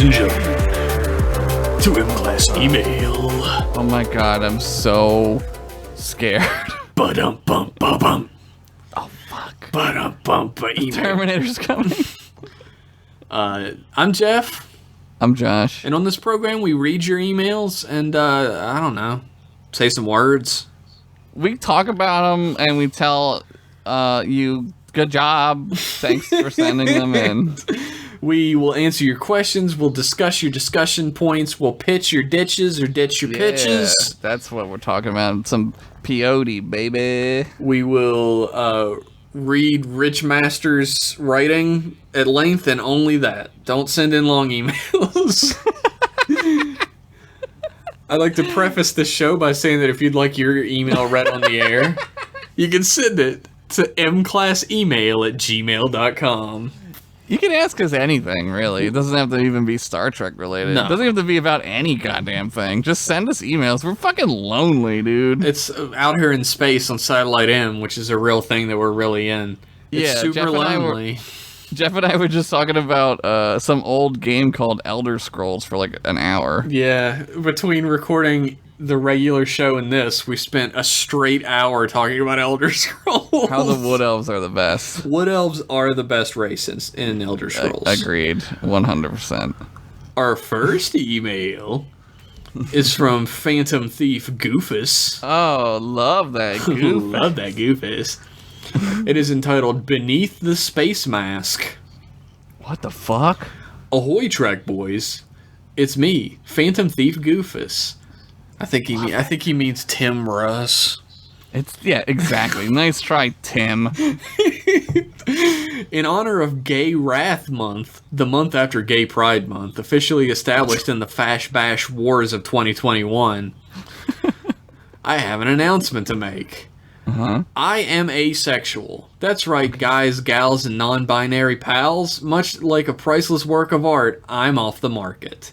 ladies and gentlemen, to M-Class Email. Oh my god, I'm so scared. Ba-dum-bum-ba-bum. Oh fuck. Ba-dum-bum-ba-email. Terminator's coming. I'm Jeff, I'm Josh. and on this program we read your emails and, I don't know, say some words. We talk about them and we tell you good job. Thanks for sending them in. We will answer your questions, we'll discuss your discussion points, we'll pitch your ditches or ditch your pitches. Yeah, that's what we're talking about. Some peyote, baby. We will read Rich Master's writing at length and only that. Don't send in long emails. I'd like to preface the show by saying that if you'd like your email read on the air, you can send it to mclassemail@gmail.com. You can ask us anything, really. It doesn't have to even be Star Trek related. No. It doesn't have to be about any goddamn thing. Just send us emails. We're fucking lonely, dude. It's out here in space on Satellite M, which is a real thing that we're really in. It's Yeah, super Jeff and I were- lonely. Jeff and I were just talking about some old game called Elder Scrolls for like an hour. Yeah, between recording the regular show and this, we spent a straight hour talking about Elder Scrolls. How the Wood Elves are the best. Wood Elves are the best race in Elder Scrolls. Agreed, 100%. Our first email is from Phantom Thief Goofus. Oh, love that goof. Love that Goofus. It is entitled Beneath the Space Mask. What the fuck? Ahoy, Trek boys! It's me, Phantom Thief Goofus. I think he means Tim Russ. Yeah, exactly. Nice try, Tim. In honor of Gay Wrath Month, the month after Gay Pride Month, officially established in the Fash Bash Wars of 2021, I have an announcement to make. I am asexual. That's right, guys, gals, and non-binary pals. Much like a priceless work of art, I'm off the market.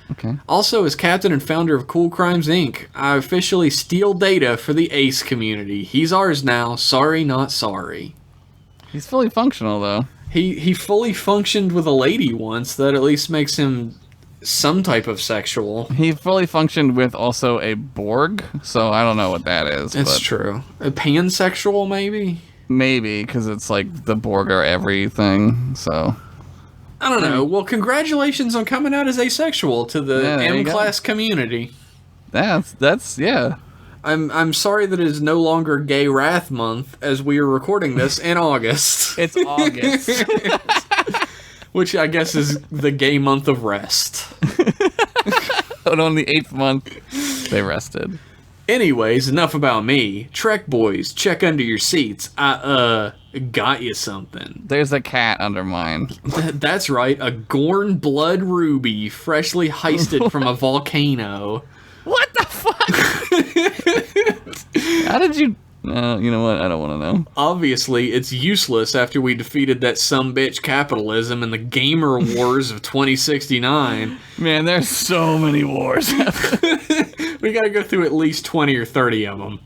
Okay. Also, as captain and founder of Cool Crimes Inc., I officially steal data for the ace community. He's ours now. Sorry, not sorry. He's fully functional, though. He fully functioned with a lady once. That at least makes him some type of sexual. He fully functioned with also a Borg, so I don't know what that is. It's but true. A pansexual, maybe? maybe, because it's like the Borg are everything, so... I don't know. Well, congratulations on coming out as asexual to the Yeah, there you go. M-Class community. That's yeah. I'm sorry that it is no longer Gay Wrath Month, as we are recording this in August. It's August. Which I guess is the gay month of rest. But on the 8th month, they rested. Anyways, enough about me. Trek boys, check under your seats. I, got you something. There's a cat under mine. That's right, a Gorn Blood Ruby, freshly heisted from a volcano. What the fuck? How did you... you know what? I don't want to know. Obviously, it's useless after we defeated that sumbitch capitalism in the Gamer Wars of 2069. Man, there's so many wars. We gotta go through at least 20 or 30 of them.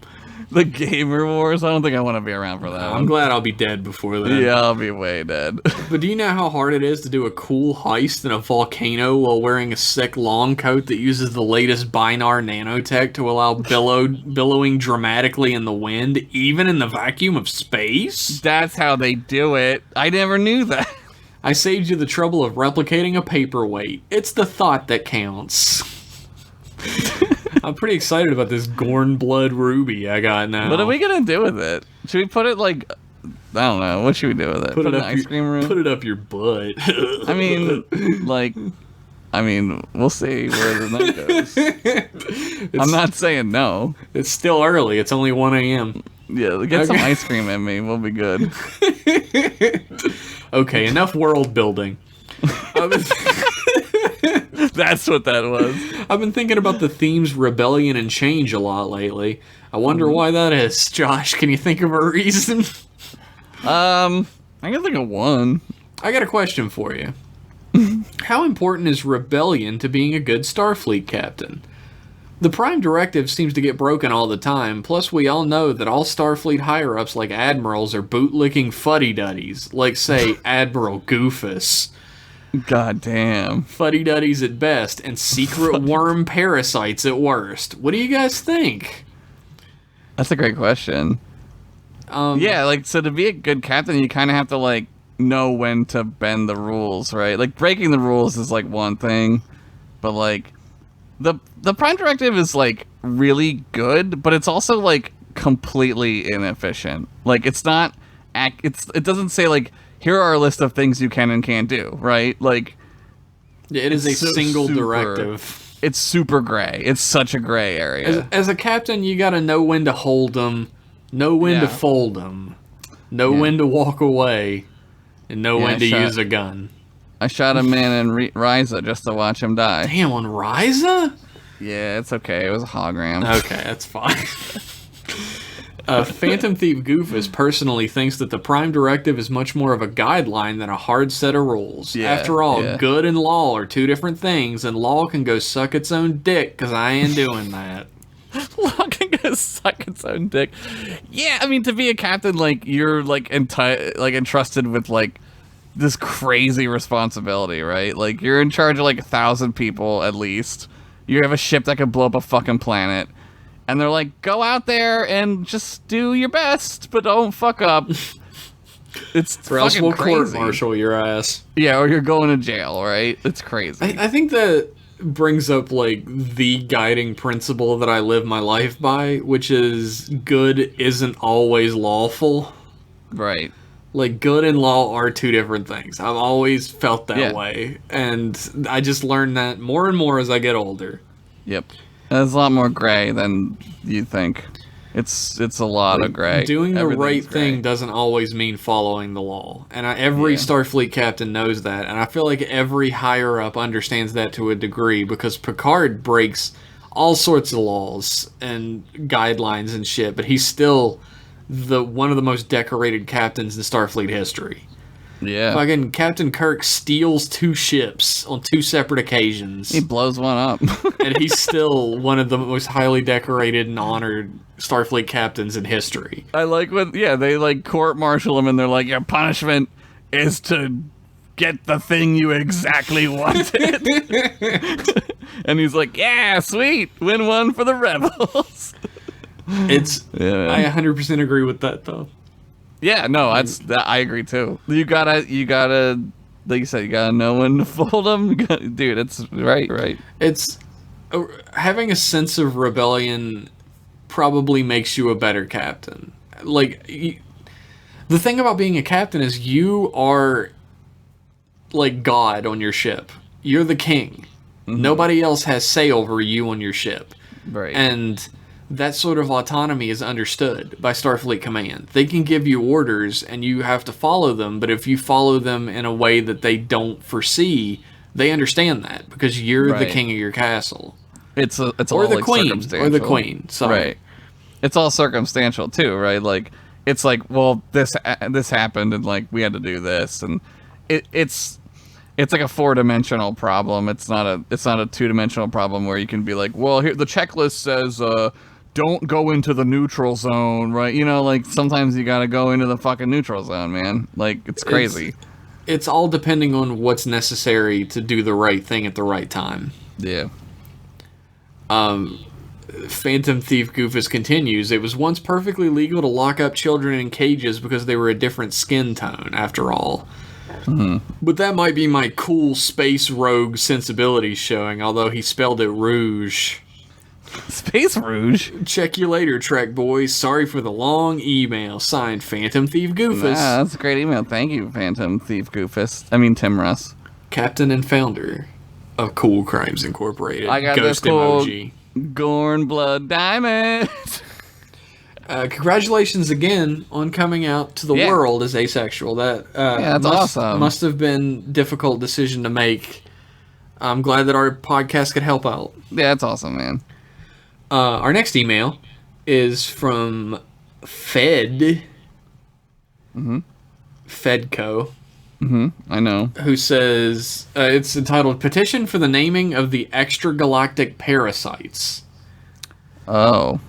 The Gamer Wars? I don't think I want to be around for that I'm one. glad I'll be dead before then. Yeah, I'll be way dead. But do you know how hard it is to do a cool heist in a volcano while wearing a sick long coat that uses the latest Binar nanotech to allow billowing dramatically in the wind, even in the vacuum of space? That's how they do it. I never knew that. I saved you the trouble of replicating a paperweight. It's the thought that counts. I'm pretty excited about this Gorn Blood Ruby I got now. What are we gonna do with it? Should we put it like... I don't know. What should we do with it? Put it in up an ice cream room? Put it up your butt. I mean, we'll see where the night goes. I'm not saying no. It's still early. It's only 1 a.m. Yeah, get some Okay. ice cream in me. We'll be good. Okay, enough world building. That's what that was. I've been thinking about the themes rebellion and change a lot lately. I wonder why that is. Josh, can you think of a reason? I can think of one. I got a question for you. How important is rebellion to being a good Starfleet captain? The Prime Directive seems to get broken all the time, plus we all know that all Starfleet higher-ups like admirals are bootlicking fuddy-duddies, like, say, Admiral Goofus. God damn. Fuddy-duddies at best, and secret worm parasites at worst. What do you guys think? That's a great question. Yeah, like, so to be a good captain, you kind of have to, like, know when to bend the rules, right? Like, breaking the rules is, like, one thing, but, like, the Prime Directive is, like, really good, but it's also, like, completely inefficient. Like, it's not, it doesn't say, like, here are a list of things you can and can't do, right? Like, Yeah, it is a single super- directive. It's super gray. It's such a gray area. As a captain, you gotta know when to hold them, know when to Yeah. fold them, know when to walk away, and know Yeah, when to shut- use a gun. I shot a man in Ryza just to watch him die. Damn, on Ryza? Yeah, it's okay. It was a hologram. Okay, that's fine. Phantom Thief Goofus personally thinks that the Prime Directive is much more of a guideline than a hard set of rules. Yeah, After all, yeah. good and law are two different things, and law can go suck its own dick, because I ain't doing that. Law can go suck its own dick. Yeah, I mean, to be a captain, like, you're, like, entrusted with, like, this crazy responsibility, right? Like, you're in charge of, like, 1,000 people, at least. You have a ship that can blow up a fucking planet. And they're like, go out there and just do your best, but don't fuck up. It's Or else fucking we'll crazy. court-martial your ass. Yeah, or you're going to jail, right? It's crazy. I think that brings up, like, the guiding principle that I live my life by, which is good isn't always lawful. Right. Like, good and law are two different things. I've always felt that Yeah. way. And I just learned that more and more as I get older. Yep. It's a lot more gray than you think. It's a lot of gray. Doing the Everything's right gray. thing doesn't always mean following the law. And every Yeah. Starfleet captain knows that. And I feel like every higher up understands that to a degree, because Picard breaks all sorts of laws and guidelines and shit, but he's still one of the most decorated captains in Starfleet history. Yeah. Fucking Captain Kirk steals 2 ships on 2 separate occasions. He blows one up. And he's still one of the most highly decorated and honored Starfleet captains in history. I like when, yeah, they like court-martial him and they're like, your punishment is to get the thing you exactly wanted. And he's like, yeah, sweet, win one for the rebels. It's Yeah, I man. 100% agree with that though. Yeah, no, I agree too. You gotta, like you said, you gotta know when to fold them. Dude, it's right. It's having a sense of rebellion probably makes you a better captain. Like the thing about being a captain is you are like God on your ship. You're the king. Nobody else has say over you on your ship. Right. And that sort of autonomy is understood by Starfleet Command. They can give you orders and you have to follow them, but if you follow them in a way that they don't foresee, they understand that because you're the Right. king of your castle. It's Or all the like queen. Or circumstantial. the queen. Sorry. Right. It's all circumstantial too, right? Like it's like, well, this happened and like we had to do this, and it's like a 4-dimensional problem. It's not a 2-dimensional problem where you can be like, well, here the checklist says don't go into the neutral zone, right? You know, like sometimes you gotta go into the fucking neutral zone, man. Like it's crazy. It's all depending on what's necessary to do the right thing at the right time. Yeah. Phantom Thief Goofus continues, it was once perfectly legal to lock up children in cages because they were a different skin tone, after all. But that might be my cool space rogue sensibilities showing, although he spelled it rouge. Space Rouge. Check you later, Trek boys. Sorry for the long email. Signed, Phantom Thief Goofus. Ah, that's a great email. Thank you, Phantom Thief Goofus. I mean, Tim Russ. Captain and founder of Cool Crimes Incorporated. I got Ghost this cool emoji. Gorn Blood Diamond. Congratulations again on coming out to the Yeah. world as asexual. That that's awesome. Must have been a difficult decision to make. I'm glad that our podcast could help out. Yeah, that's awesome, man. Our next email is from Fed. Fedco, I know. who says it's entitled "Petition for the Naming of the Extragalactic Parasites." Oh,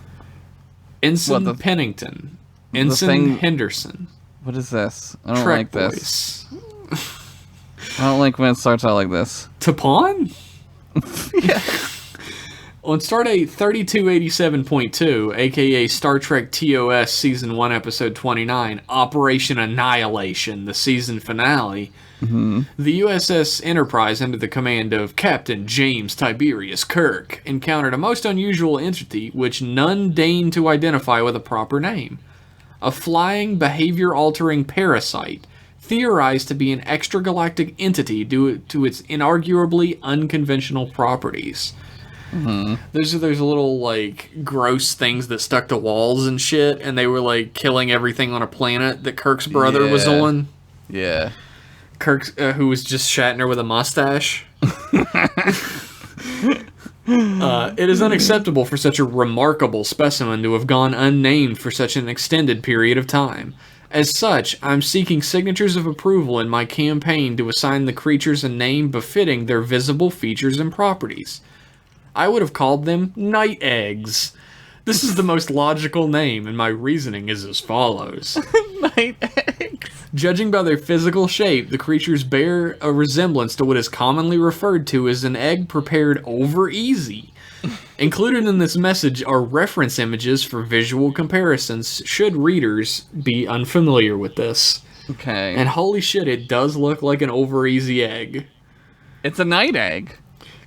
Ensign What, the- Pennington, Ensign thing- Henderson, what is this? I don't Trek like this. Voice. I don't like when it starts out like this. Tapon? Yeah. On Stardate 3287.2, aka Star Trek TOS Season 1, Episode 29, Operation Annihilation, the season finale, the USS Enterprise, under the command of Captain James Tiberius Kirk, encountered a most unusual entity which none deigned to identify with a proper name. A flying, behavior-altering parasite, theorized to be an extragalactic entity due to its inarguably unconventional properties. Those little, like, gross things that stuck to walls and shit, and they were, like, killing everything on a planet that Kirk's brother was on. Yeah. Kirk, who was just Shatner with a mustache. It is unacceptable for such a remarkable specimen to have gone unnamed for such an extended period of time. As such, I'm seeking signatures of approval in my campaign to assign the creatures a name befitting their visible features and properties. I would have called them night eggs. This is the most logical name, and my reasoning is as follows. Night eggs. Judging by their physical shape, the creatures bear a resemblance to what is commonly referred to as an egg prepared over easy. Included in this message are reference images for visual comparisons, should readers be unfamiliar with this. Okay. And holy shit, it does look like an over easy egg. It's a night egg.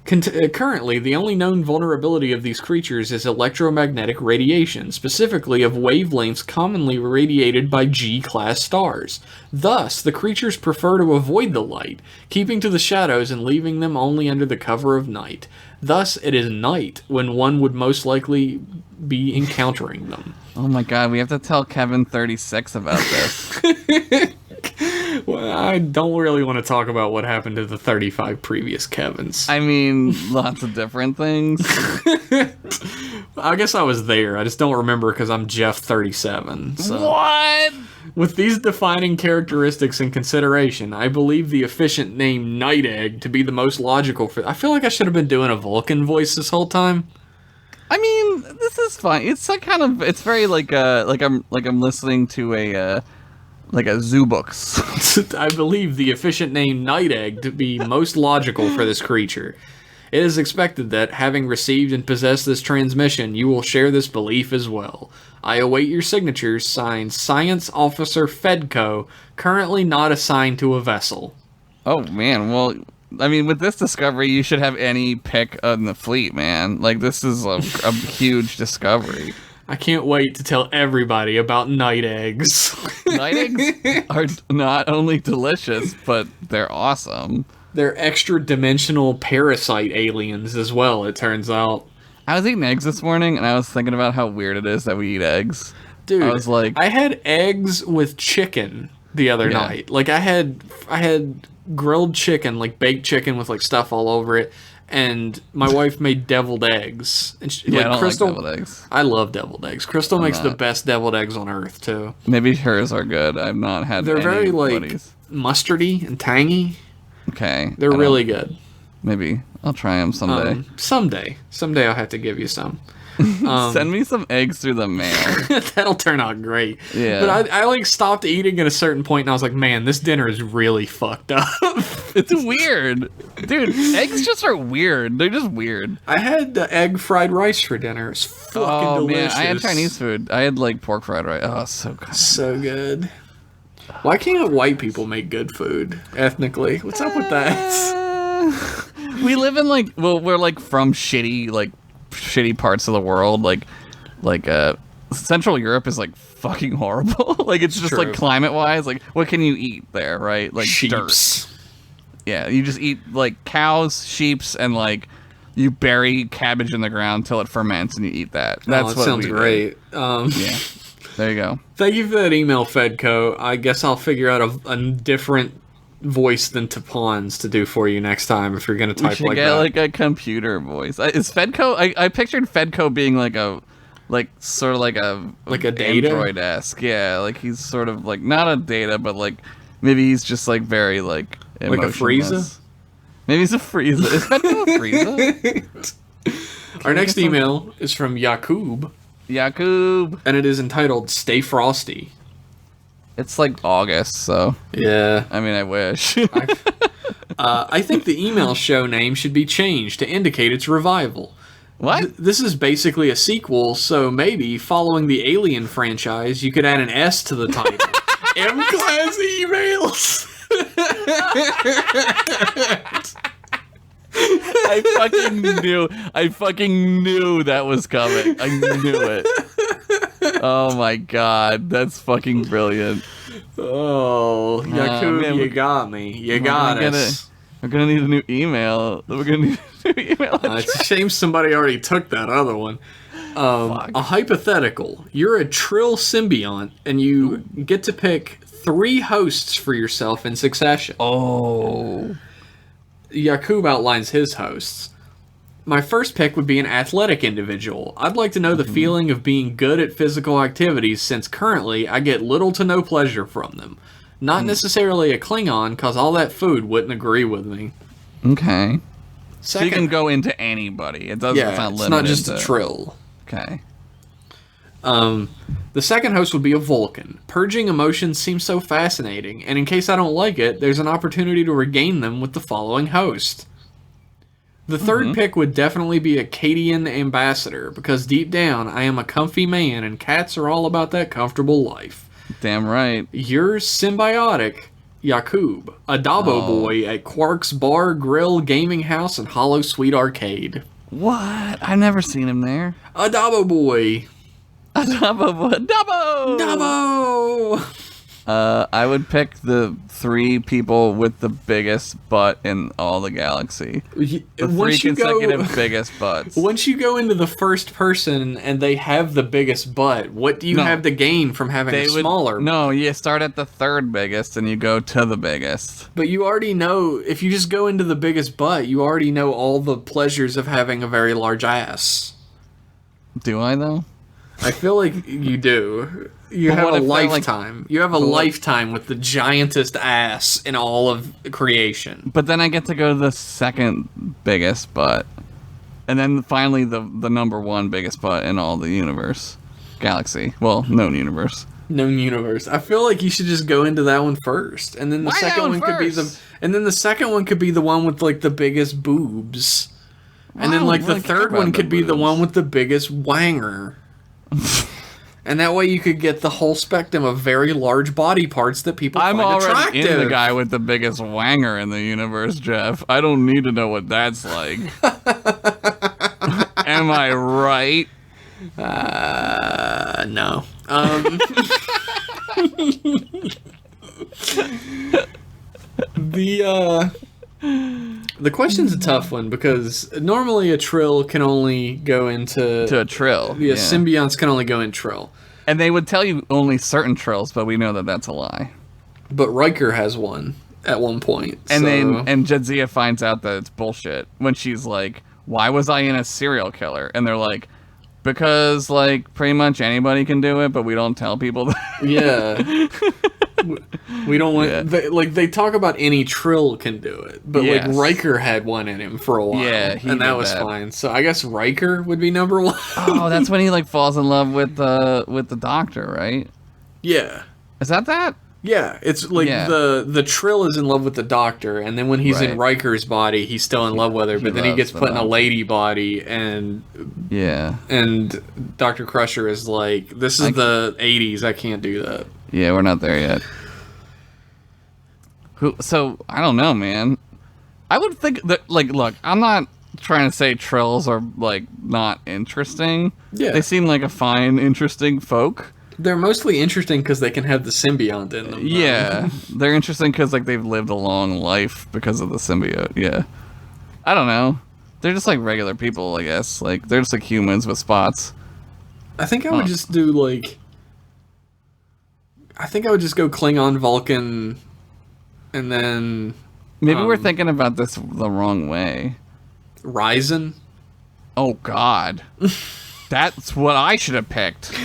Currently, the only known vulnerability of these creatures is electromagnetic radiation, specifically of wavelengths commonly radiated by G-class stars. Thus, the creatures prefer to avoid the light, keeping to the shadows and leaving them only under the cover of night. Thus, it is night when one would most likely be encountering them. Oh my god, we have to tell Kevin 36 about this. Well, I don't really want to talk about what happened to the 35 previous Kevins. I mean, lots of different things. I guess I was there. I just don't remember because I'm Jeff 37. So. What? With these defining characteristics in consideration, I believe the efficient name Night Egg to be the most logical for... I feel like I should have been doing a Vulcan voice this whole time. I mean, this is fun. It's like kind of... It's very like I'm listening to a zoo books. I believe the efficient name Night Egg to be most logical for this creature. It is expected that, having received and possessed this transmission, you will share this belief as well. I await your signatures, signed Science Officer Fedco, currently not assigned to a vessel. Oh, man. Well, I mean, with this discovery, you should have any pick on the fleet, man. Like, this is a huge discovery. I can't wait to tell everybody about night eggs. Night eggs are not only delicious, but they're awesome. They're extra-dimensional parasite aliens as well, it turns out. I was eating eggs this morning, and I was thinking about how weird it is that we eat eggs. Dude, I was like... I had eggs with chicken the other night. Like, I had grilled chicken, like baked chicken with, like, stuff all over it. And my wife made deviled eggs. And I don't Crystal, like deviled eggs. I love deviled eggs. Crystal makes the best deviled eggs on earth, too. Maybe hers are good. I've not had They're very, like, buddies. mustardy and tangy. Okay. They're really good. Maybe. I'll try them someday. Someday I'll have to give you some. Send me some eggs through the mail. That'll turn out great. Yeah. But I like stopped eating at a certain point and I was like, man, this dinner is really fucked up. It's weird. Dude, eggs just are weird. They're just weird. I had egg fried rice for dinner. It's fucking delicious. Man, I had Chinese food. I had like pork fried rice. Oh, so good. So good. Why can't white people make good food ethnically? What's up with that? We live in we're like from shitty parts of the world. Like Central Europe is like fucking horrible. Like it's just like climate wise. Like what can you eat there, right? Like Sheeps. Dirt. Yeah, you just eat like cows, sheeps, and like you bury cabbage in the ground till it ferments and you eat that. That's what sounds great. Yeah. There you go. Thank you for that email, Fedco. I guess I'll figure out a different voice than Tapon's to do for you next time if you're going to type like that. Like a computer voice. Is Fedco? I pictured Fedco being like a Data? Android-esque. Yeah, like he's sort of like not a Data, but like maybe he's just like very like emotionless. Like a Frieza? Maybe he's a Frieza. Is Fedco a Frieza? Our next email is from Yakub. And it is entitled Stay Frosty. It's like August, so yeah. I mean, I wish. I think the email show name should be changed to indicate its revival. What? This is basically a sequel, so maybe, following the Alien franchise, you could add an S to the title. M-Class Emails! I fucking knew that was coming. I knew it. Oh my god, that's fucking brilliant. Oh, Yakub, man, you got me. You got us. We're gonna need a new email. We're gonna need a new email address. It's a shame somebody already took that other one. A hypothetical. You're a Trill symbiont, and you get to pick 3 hosts for yourself in succession. Oh. Yakub outlines his hosts. My first pick would be an athletic individual. I'd like to know the feeling of being good at physical activities, since currently I get little to no pleasure from them. Not necessarily a Klingon, because all that food wouldn't agree with me. Okay. Second, So you can go into anybody. It doesn't. yeah, It's not it's limited not just to, a Trill. Okay. The second host would be a Vulcan. Purging emotions seems so fascinating, and in case I don't like it, there's an opportunity to regain them with the following host. The third pick would definitely be a Cadian ambassador, because deep down, I am a comfy man, and cats are all about that comfortable life. Damn right. You're symbiotic, Yakub, a Dabo boy at Quark's Bar, Grill, Gaming House, and Hollow Sweet Arcade. What? I've never seen him there. A Dabo boy! Dabo! Dabo! I would pick the 3 people with the biggest butt in all the galaxy. The 3 consecutive biggest butts. Once you go into the first person and they have the biggest butt, what do you have to gain from having a smaller? No, you start at the 3rd biggest and you go to the biggest. But you already know, if you just go into the biggest butt, you already know all the pleasures of having a very large ass. Do I, though? I feel like you do. You have a lifetime. You have a lifetime with the giantest ass in all of creation. But then I get to go to the 2nd biggest butt. And then finally the number 1 biggest butt in all the universe. Galaxy. Well, known universe. Known universe. I feel like you should just go into that one first. And then the second one could be the second one could be the one with like the biggest boobs. And then like the third one could be the one with the biggest wanger. And that way you could get the whole spectrum of very large body parts that people find attractive. I'm already in the guy with the biggest wanger in the universe, Jeff. I don't need to know what that's like. Am I right? No. The question's a tough one, because normally a Trill can only go into... a Trill. Yeah, symbionts can only go in Trill. And they would tell you only certain Trills, but we know that that's a lie. But Riker has one at one point. And and Jadzia finds out that it's bullshit when she's like, why was I in a serial killer? And they're like, because, like, pretty much anybody can do it, but we don't tell people that. Yeah. We don't want... Yeah. They talk about any Trill can do it, but, like, Riker had one in him for a while. Yeah, and that was fine. So I guess Riker would be number 1. Oh, that's when he, like, falls in love with the doctor, right? Yeah. Is that? Yeah, it's like the Trill is in love with the doctor, and then when he's in Riker's body, he's still in love with her, but then he gets put in a lady body, and Dr. Crusher is like, this is the 80s, I can't do that. Yeah, we're not there yet. So, I don't know, man. I would think that, like, look, I'm not trying to say Trills are, like, not interesting. Yeah. They seem like a fine, interesting folk. They're mostly interesting because they can have the symbiont in them. Yeah, they're interesting because like they've lived a long life because of the symbiote. Yeah, I don't know. They're just like regular people, I guess. Like they're just like humans with spots. I think I would just do like. I think I would just go Klingon, Vulcan, and then. Maybe we're thinking about this the wrong way. Raisin. Oh God, that's what I should have picked.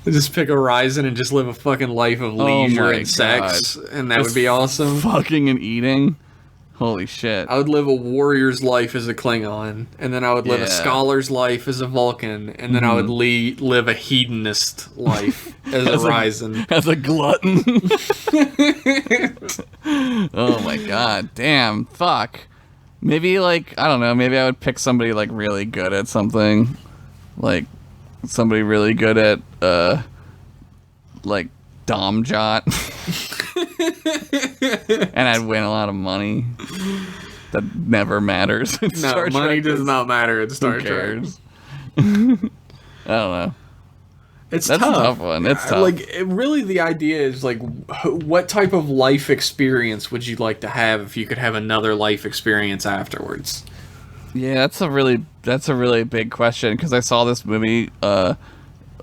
Just pick a Raisin and just live a fucking life of leisure and sex, and that would be awesome. Fucking and eating. Holy shit. I would live a warrior's life as a Klingon, and then I would live a scholar's life as a Vulcan, and then I would live a hedonist life as a Raisin. As a glutton. Oh my God. Damn. Fuck. Maybe, like, I don't know. Maybe I would pick somebody, like, really good at something. Like, somebody really good at, like, Domjot. And I'd win a lot of money. That never matters in No, Star money Trek. does not matter in Star Who Trek. cares? I don't know. That's That's tough. a tough one. It's tough. Like, really, the idea is, like, what type of life experience would you like to have if you could have another life experience afterwards? Yeah, that's a really big question, because I saw this movie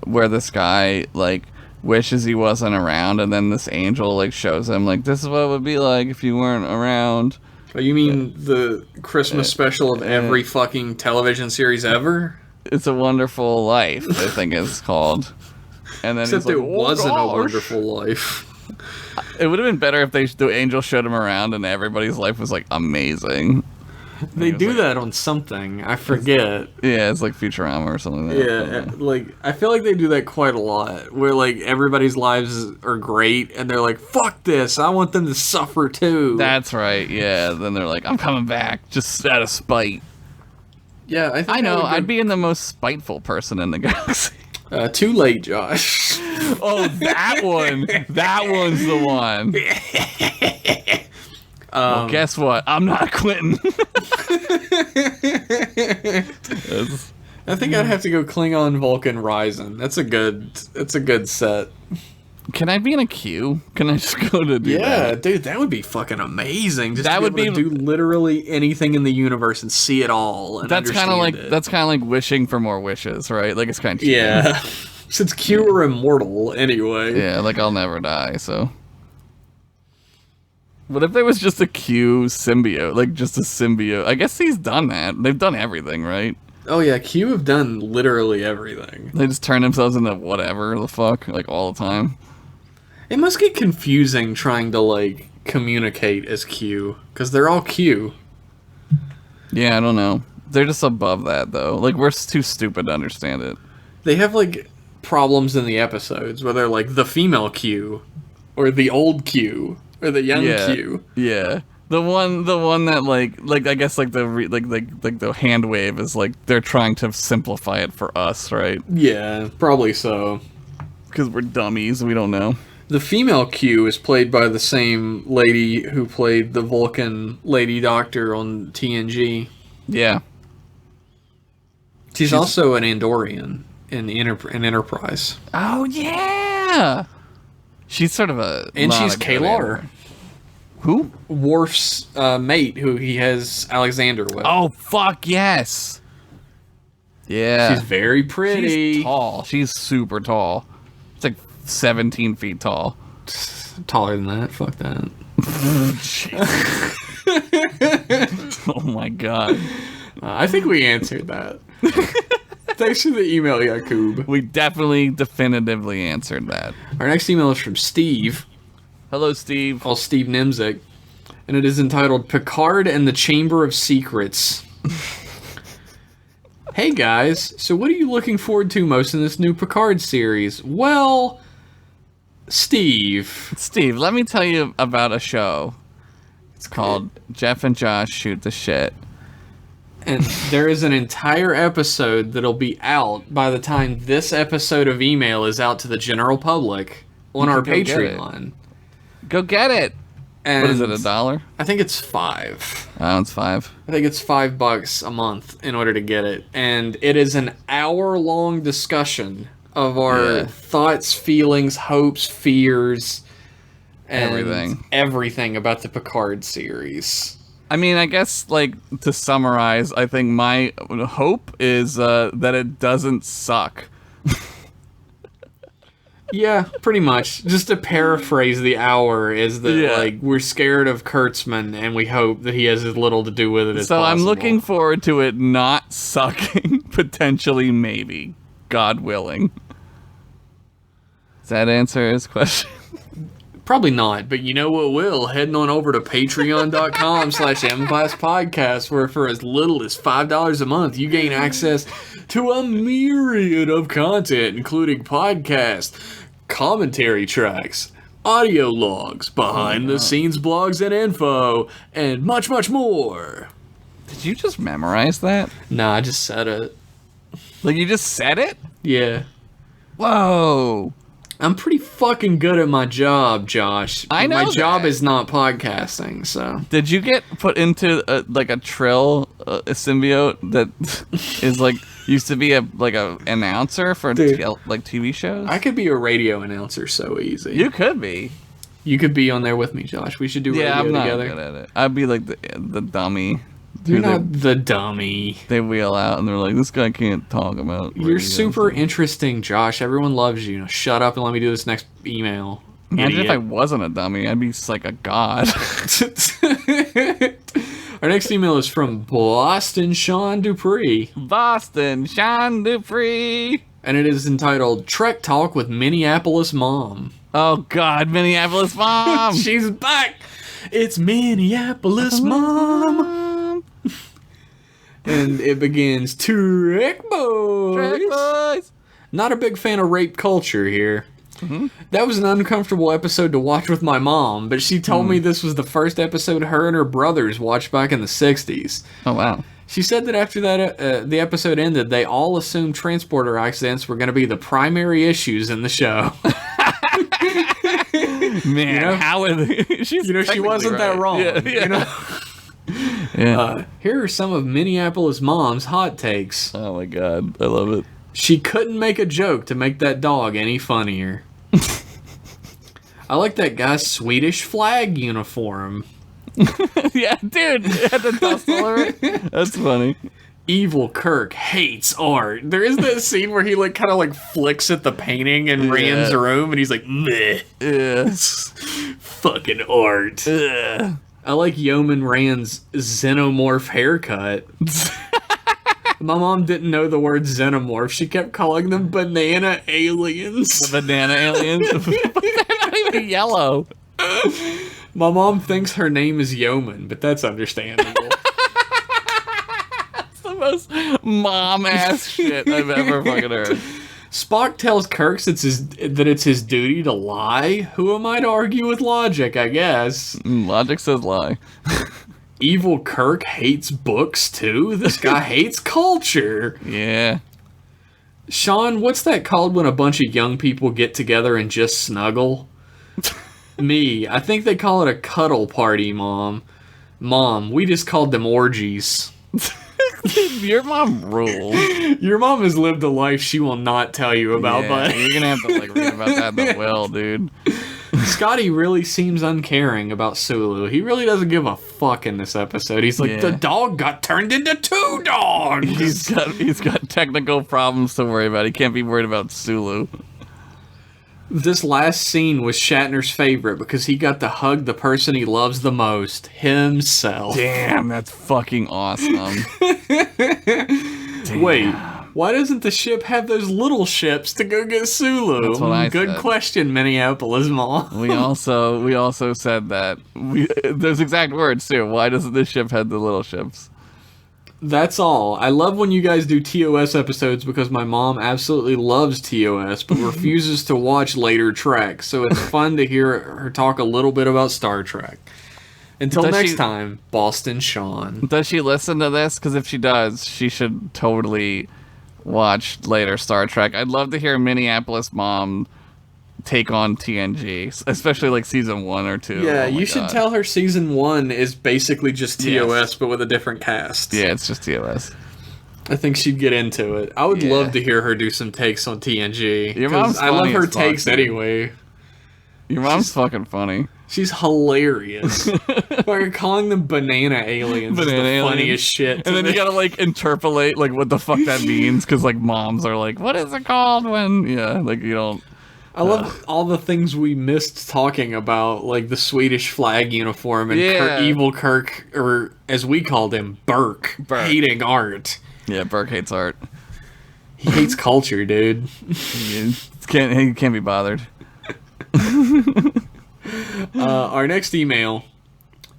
where this guy, like, wishes he wasn't around, and then this angel, like, shows him, like, this is what it would be like if you weren't around. Oh, you mean the Christmas special of every fucking television series ever? It's a Wonderful Life, I think it's called. And then Except he's like, it wasn't a gosh." wonderful life. It would have been better if the angel showed him around and everybody's life was, like, amazing. They was do like- that on something. I forget. Yeah, it's like Futurama or something like that. Yeah, like, I feel like they do that quite a lot, where, like, everybody's lives are great, and they're like, fuck this, I want them to suffer too. That's right, yeah. Then they're like, I'm coming back, just out of spite. Yeah, I think I know, would I'd be the most spiteful person in the galaxy. Too late, Josh. Oh, that one. That one's the one. Well, guess what? I'm not quitting. I think I'd have to go Klingon Vulcan Ryzen. That's a good set. Can I be in a queue? Can I just go to do Yeah, that? dude, that would be fucking amazing. Just That to would be able to do literally anything in the universe and see it all. And That's kind of like understand it. wishing for more wishes, right? Like, it's kind of cheating. Yeah. Since Q are immortal anyway. Yeah, like, I'll never die, so. What if there was just a Q symbiote? Like, just a symbiote. I guess he's done that. They've done everything, right? Oh yeah, Q have done literally everything. They just turn themselves into whatever the fuck, like, all the time. It must get confusing trying to, like, communicate as Q, because they're all Q. Yeah, I don't know. They're just above that, though. Like, we're too stupid to understand it. They have, like, problems in the episodes where they're like the female Q, or the old Q, or the young Q. Yeah. The one that like I guess like the hand wave is like they're trying to simplify it for us, right? Yeah, probably so. Because we're dummies, we don't know. The female Q is played by the same lady who played the Vulcan Lady Doctor on TNG. Yeah. She's also an Andorian in Enterprise. Oh yeah. She's sort of a And not she's a good Kalar. actor. Who? Worf's mate, who he has Alexander with. Oh fuck yes. Yeah. She's very pretty. She's tall. She's super tall. It's like 17 feet tall. Taller than that. Fuck that. Oh my god. I think we answered that. Thanks for the email, Yakub. We definitively answered that. Our next email is from Steve. Hello, Steve. Called Steve Nimzik. And it is entitled Picard and the Chamber of Secrets. Hey guys, so what are you looking forward to most in this new Picard series? Well, Steve. Steve, let me tell you about a show. It's called Jeff and Josh Shoot the Shit. And there is an entire episode that'll be out by the time this episode of email is out to the general public on our can go get it. Patreon. Go get it. And What is it, $1? I think it's $5. Oh, it's $5. I think it's $5 a month in order to get it. And it is an hour-long discussion of our thoughts, feelings, hopes, fears, and everything about the Picard series. I mean, I guess, like, to summarize, I think my hope is that it doesn't suck. Yeah, pretty much. Just to paraphrase the hour is that, like, we're scared of Kurtzman and we hope that he has as little to do with it as So possible. I'm looking forward to it not sucking, potentially, maybe. God willing. Does that answer his question? Probably not, but you know what will? Heading on over to patreon.com/mclasspodcast, where for as little as $5 a month, you gain access to a myriad of content, including podcasts, commentary tracks, audio logs, behind the scenes blogs and info, and much, much more. Did you just memorize that? Nah, I just said it. Like, you just said it? Yeah. Whoa. I'm pretty fucking good at my job, Josh. I know my job that. is not podcasting, so. Did you get put into a Trill a symbiote that is like used to be a announcer for Dude. TV shows? I could be a radio announcer so easy. You could be. You could be on there with me, Josh. We should do radio I'm not together. good at it. I'd be like the dummy. You're who not the dummy. They wheel out and they're like, this guy can't talk about. You're super interesting, Josh. Everyone loves you. Now shut up and let me do this next email. Imagine if I Idiot. wasn't a dummy, I'd be like a god. Our next email is from Boston Sean Dupree, Boston, Sean Dupree. and it is entitled Trek Talk with Minneapolis Mom. Oh God, Minneapolis mom. She's back! It's Minneapolis Mom! And it begins, Trek Boys! Trek boys. Not a big fan of rape culture here. That was an uncomfortable episode to watch with my mom, but she told me this was the first episode her and her brothers watched back in the 60s. Oh wow. She said that after that the episode ended, they all assumed transporter accidents were going to be the primary issues in the show. Man, how are they? She's She technically wasn't that right. wrong. Yeah, yeah. You know? Yeah. Here are some of Minneapolis Mom's hot takes. Oh my God, I love it. She couldn't make a joke to make that dog any funnier. I like that guy's Swedish flag uniform. Yeah, dude, had the dust all over it. That's funny. Evil Kirk hates art. There is that scene where he kind of flicks at the painting in Rand's room, and he's like, meh, Yeah. fucking art. Ugh. I like Yeoman Rand's xenomorph haircut. My mom didn't know the word xenomorph. She kept calling them banana aliens. Banana aliens. They're not even yellow. My mom thinks her name is Yeoman, but that's understandable. It's the most mom-ass shit I've ever fucking heard. Spock tells Kirk that it's his duty to lie. Who am I to argue with logic, I guess? Logic says lie. Evil Kirk hates books, too? This guy hates culture. Yeah. Sean, what's that called when a bunch of young people get together and just snuggle? Me. I think they call it a cuddle party, Mom. Mom, we just called them orgies. Your mom rules. Your mom has lived a life she will not tell you about, Yeah, buddy. you're gonna have to read about that in the will, dude. Scotty really seems uncaring about Sulu. He really doesn't give a fuck in this episode. He's like, Yeah. the dog got turned into two dogs. He's got technical problems to worry about. He can't be worried about Sulu. This last scene was Shatner's favorite because he got to hug the person he loves the most, himself. Damn, that's fucking awesome. Wait, why doesn't the ship have those little ships to go get Sulu? That's what I Good said. question, Minneapolis Mom. We also said that those exact words too. Why doesn't this ship have the little ships? That's all. I love when you guys do TOS episodes because my mom absolutely loves TOS but refuses to watch later Trek, so it's fun to hear her talk a little bit about Star Trek. Until Does next she- time, Boston Sean. Does she listen to this? Because if she does, she should totally watch later Star Trek. I'd love to hear Minneapolis Mom take on TNG, especially season 1 or 2. Yeah, Oh my you should God. tell her season 1 is basically just TOS Yes. but with a different cast. Yeah, it's just TOS. I think she'd get into it. I would Yeah. love to hear her do some takes on TNG. Your 'cause mom's I love funny her as fuck, takes dude. anyway. Your mom's fucking funny. She's hilarious. Calling them banana aliens is Banana the aliens. funniest shit. to And then me. you gotta interpolate what the fuck that means, because moms are what is it called when you don't. I love all the things we missed talking about, like the Swedish flag uniform and Yeah. Evil Kirk, or as we called him, Burke, Burke. hating art. Yeah, Burke hates art. He hates culture, dude. He can't be bothered. Our next email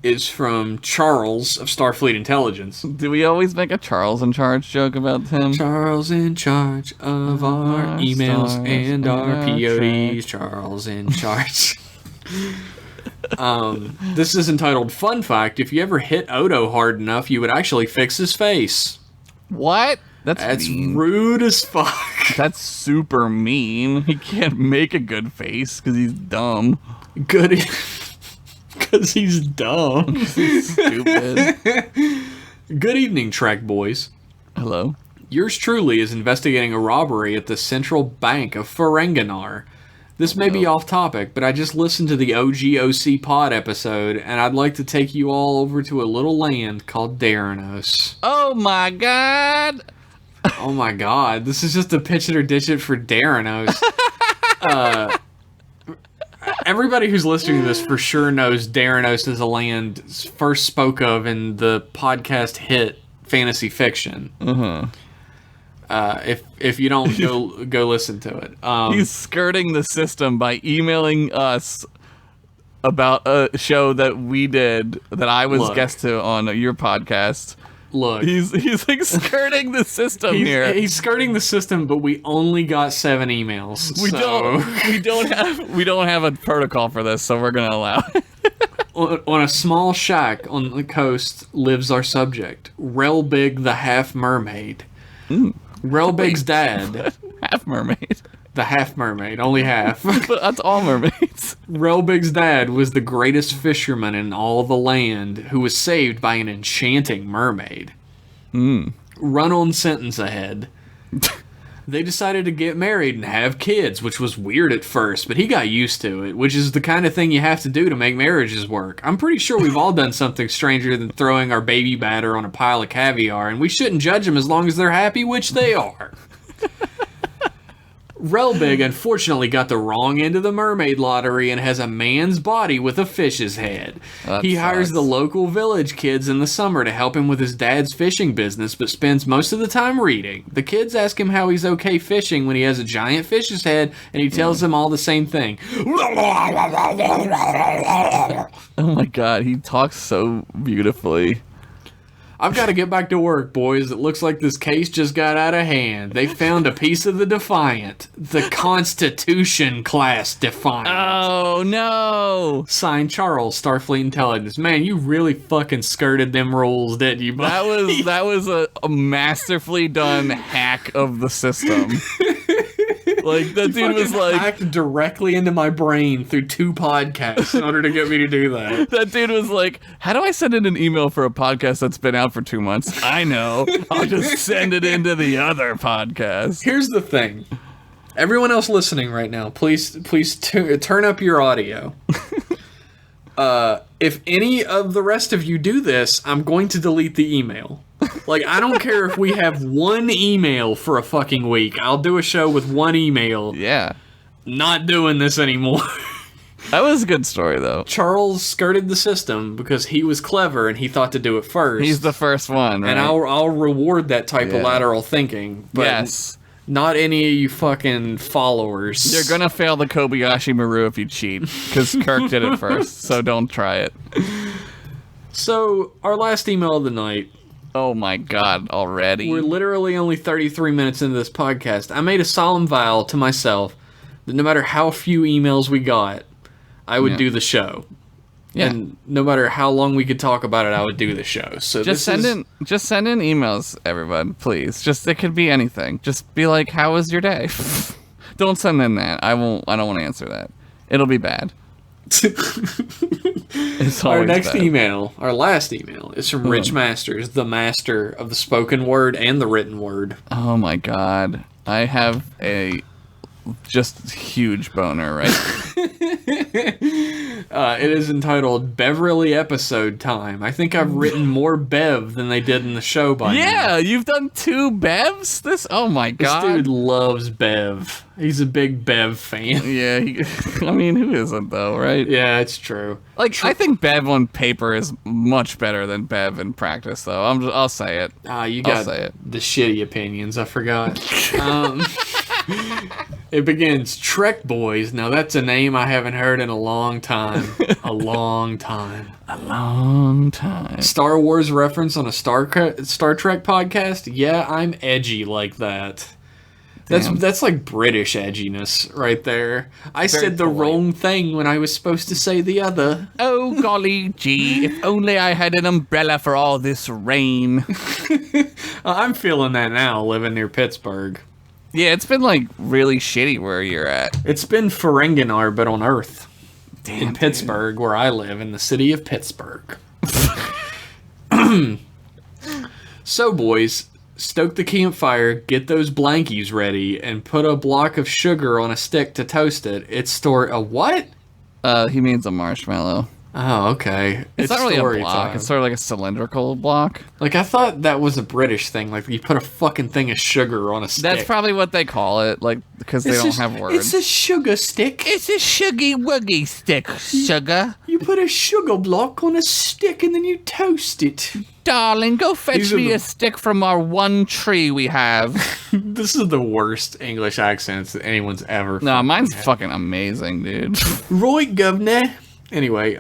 is from Charles of Starfleet Intelligence. Do we always make a Charles in charge joke about him? Charles in charge of our Our emails stars and our and our PODs. Charles in charge. This is entitled Fun Fact. If you ever hit Odo hard enough, you would actually fix his face. What? That's mean. rude as fuck. That's super mean. He can't make a good face because he's dumb. Good. Because he's dumb. He's stupid. Good evening, Trek boys. Hello? Yours truly is investigating a robbery at the Central Bank of Ferenginar. This may be off topic, but I just listened to the OGOC pod episode, and I'd like to take you all over to a little land called Daranos. Oh my god! Oh my god, this is just a pitch it or ditch it for Daranos. Everybody who's listening to this for sure knows Daranos is a land first spoke of in the podcast hit Fantasy Fiction. If you don't, go listen to it. He's skirting the system by emailing us about a show that we did that I was guest to on your podcast. Look, he's like skirting the system here. He's skirting the system, but we only got 7 emails. We don't have a protocol for this, so we're gonna allow it. On a small shack on the coast lives our subject, Relbig the Half Mermaid. Relbig's dad. Half mermaid. The half mermaid, only half. But that's all mermaids. Relbig's dad was the greatest fisherman in all the land who was saved by an enchanting mermaid. Run-on sentence ahead. They decided to get married and have kids, which was weird at first, but he got used to it, which is the kind of thing you have to do to make marriages work. I'm pretty sure we've all done something stranger than throwing our baby batter on a pile of caviar, and we shouldn't judge them as long as they're happy, which they are. Relbig unfortunately got the wrong end of the mermaid lottery and has a man's body with a fish's head. He hires the local village kids in the summer to help him with his dad's fishing business, but spends most of the time reading. The kids ask him how he's okay fishing when he has a giant fish's head, and he tells them all the same thing. Oh my god, he talks so beautifully. I've got to get back to work, boys. It looks like this case just got out of hand. They found a piece of the Defiant. The Constitution class Defiant. Oh, no. Signed, Charles, Starfleet Intelligence. Man, you really fucking skirted them rules, didn't you, buddy? That was a masterfully done hack of the system. Like, that dude was like... hacked directly into my brain through 2 podcasts in order to get me to do that. That dude was like, how do I send in an email for a podcast that's been out for 2 months? I know. I'll just send it into the other podcast. Here's the thing. Everyone else listening right now, please turn up your audio. If any of the rest of you do this, I'm going to delete the email. Like, I don't care if we have 1 email for a fucking week. I'll do a show with 1 email. Yeah. Not doing this anymore. That was a good story, though. Charles skirted the system because he was clever and he thought to do it first. He's the first one, right? And I'll reward that type of lateral thinking. But yes. Not any of you fucking followers. You're gonna fail the Kobayashi Maru if you cheat, because Kirk did it first, so don't try it. So, our last email of the night. Oh my god, already? We're literally only 33 minutes into this podcast. I made a solemn vow to myself that no matter how few emails we got, I would do the show. Yeah. And no matter how long we could talk about it, I would do the show. So just send in emails, everyone, please. It could be anything. Just be like, how was your day? Don't send in that. I don't want to answer that. It'll be bad. Our next email, our last email, is from Rich Masters, the master of the spoken word and the written word. Oh my god. I have a just huge boner right It is entitled Beverly Episode Time. I think I've written more Bev than they did in the show by now. Yeah, you've done 2 Bevs? Oh my god. This dude loves Bev. He's a big Bev fan. Yeah, I mean, who isn't though, right? Yeah, it's true. Like, I think Bev on paper is much better than Bev in practice, though. I'll say it. You got the shitty opinions. I forgot. It begins, Trek Boys. Now that's a name I haven't heard in a long time. A long time. A long time. Star Wars reference on a Star Trek podcast? Yeah, I'm edgy like that. That's like British edginess right there. I said the polite. wrong thing when I was supposed to say the other. Oh, golly gee, if only I had an umbrella for all this rain. I'm feeling that now, living near Pittsburgh. Yeah, it's been, like, really shitty where you're at. It's been Ferenginar, but on Earth. Damn, In Pittsburgh, where I live, in the city of Pittsburgh. So, boys, stoke the campfire, get those blankies ready, and put a block of sugar on a stick to toast it. It's a what? He means a marshmallow. Oh, okay. It's not really a story block. time. It's sort of like a cylindrical block. Like, I thought that was a British thing. Like, you put a fucking thing of sugar on a stick. That's probably what they call it, like, because they don't have words. It's a sugar stick. It's a shuggy wuggy stick, sugar. You put a sugar block on a stick and then you toast it. Darling, go fetch These are me the- a stick from our one tree we have. This is the worst English accents that anyone's ever. No, fucking mine's had. fucking amazing, dude. Right, governor. Anyway,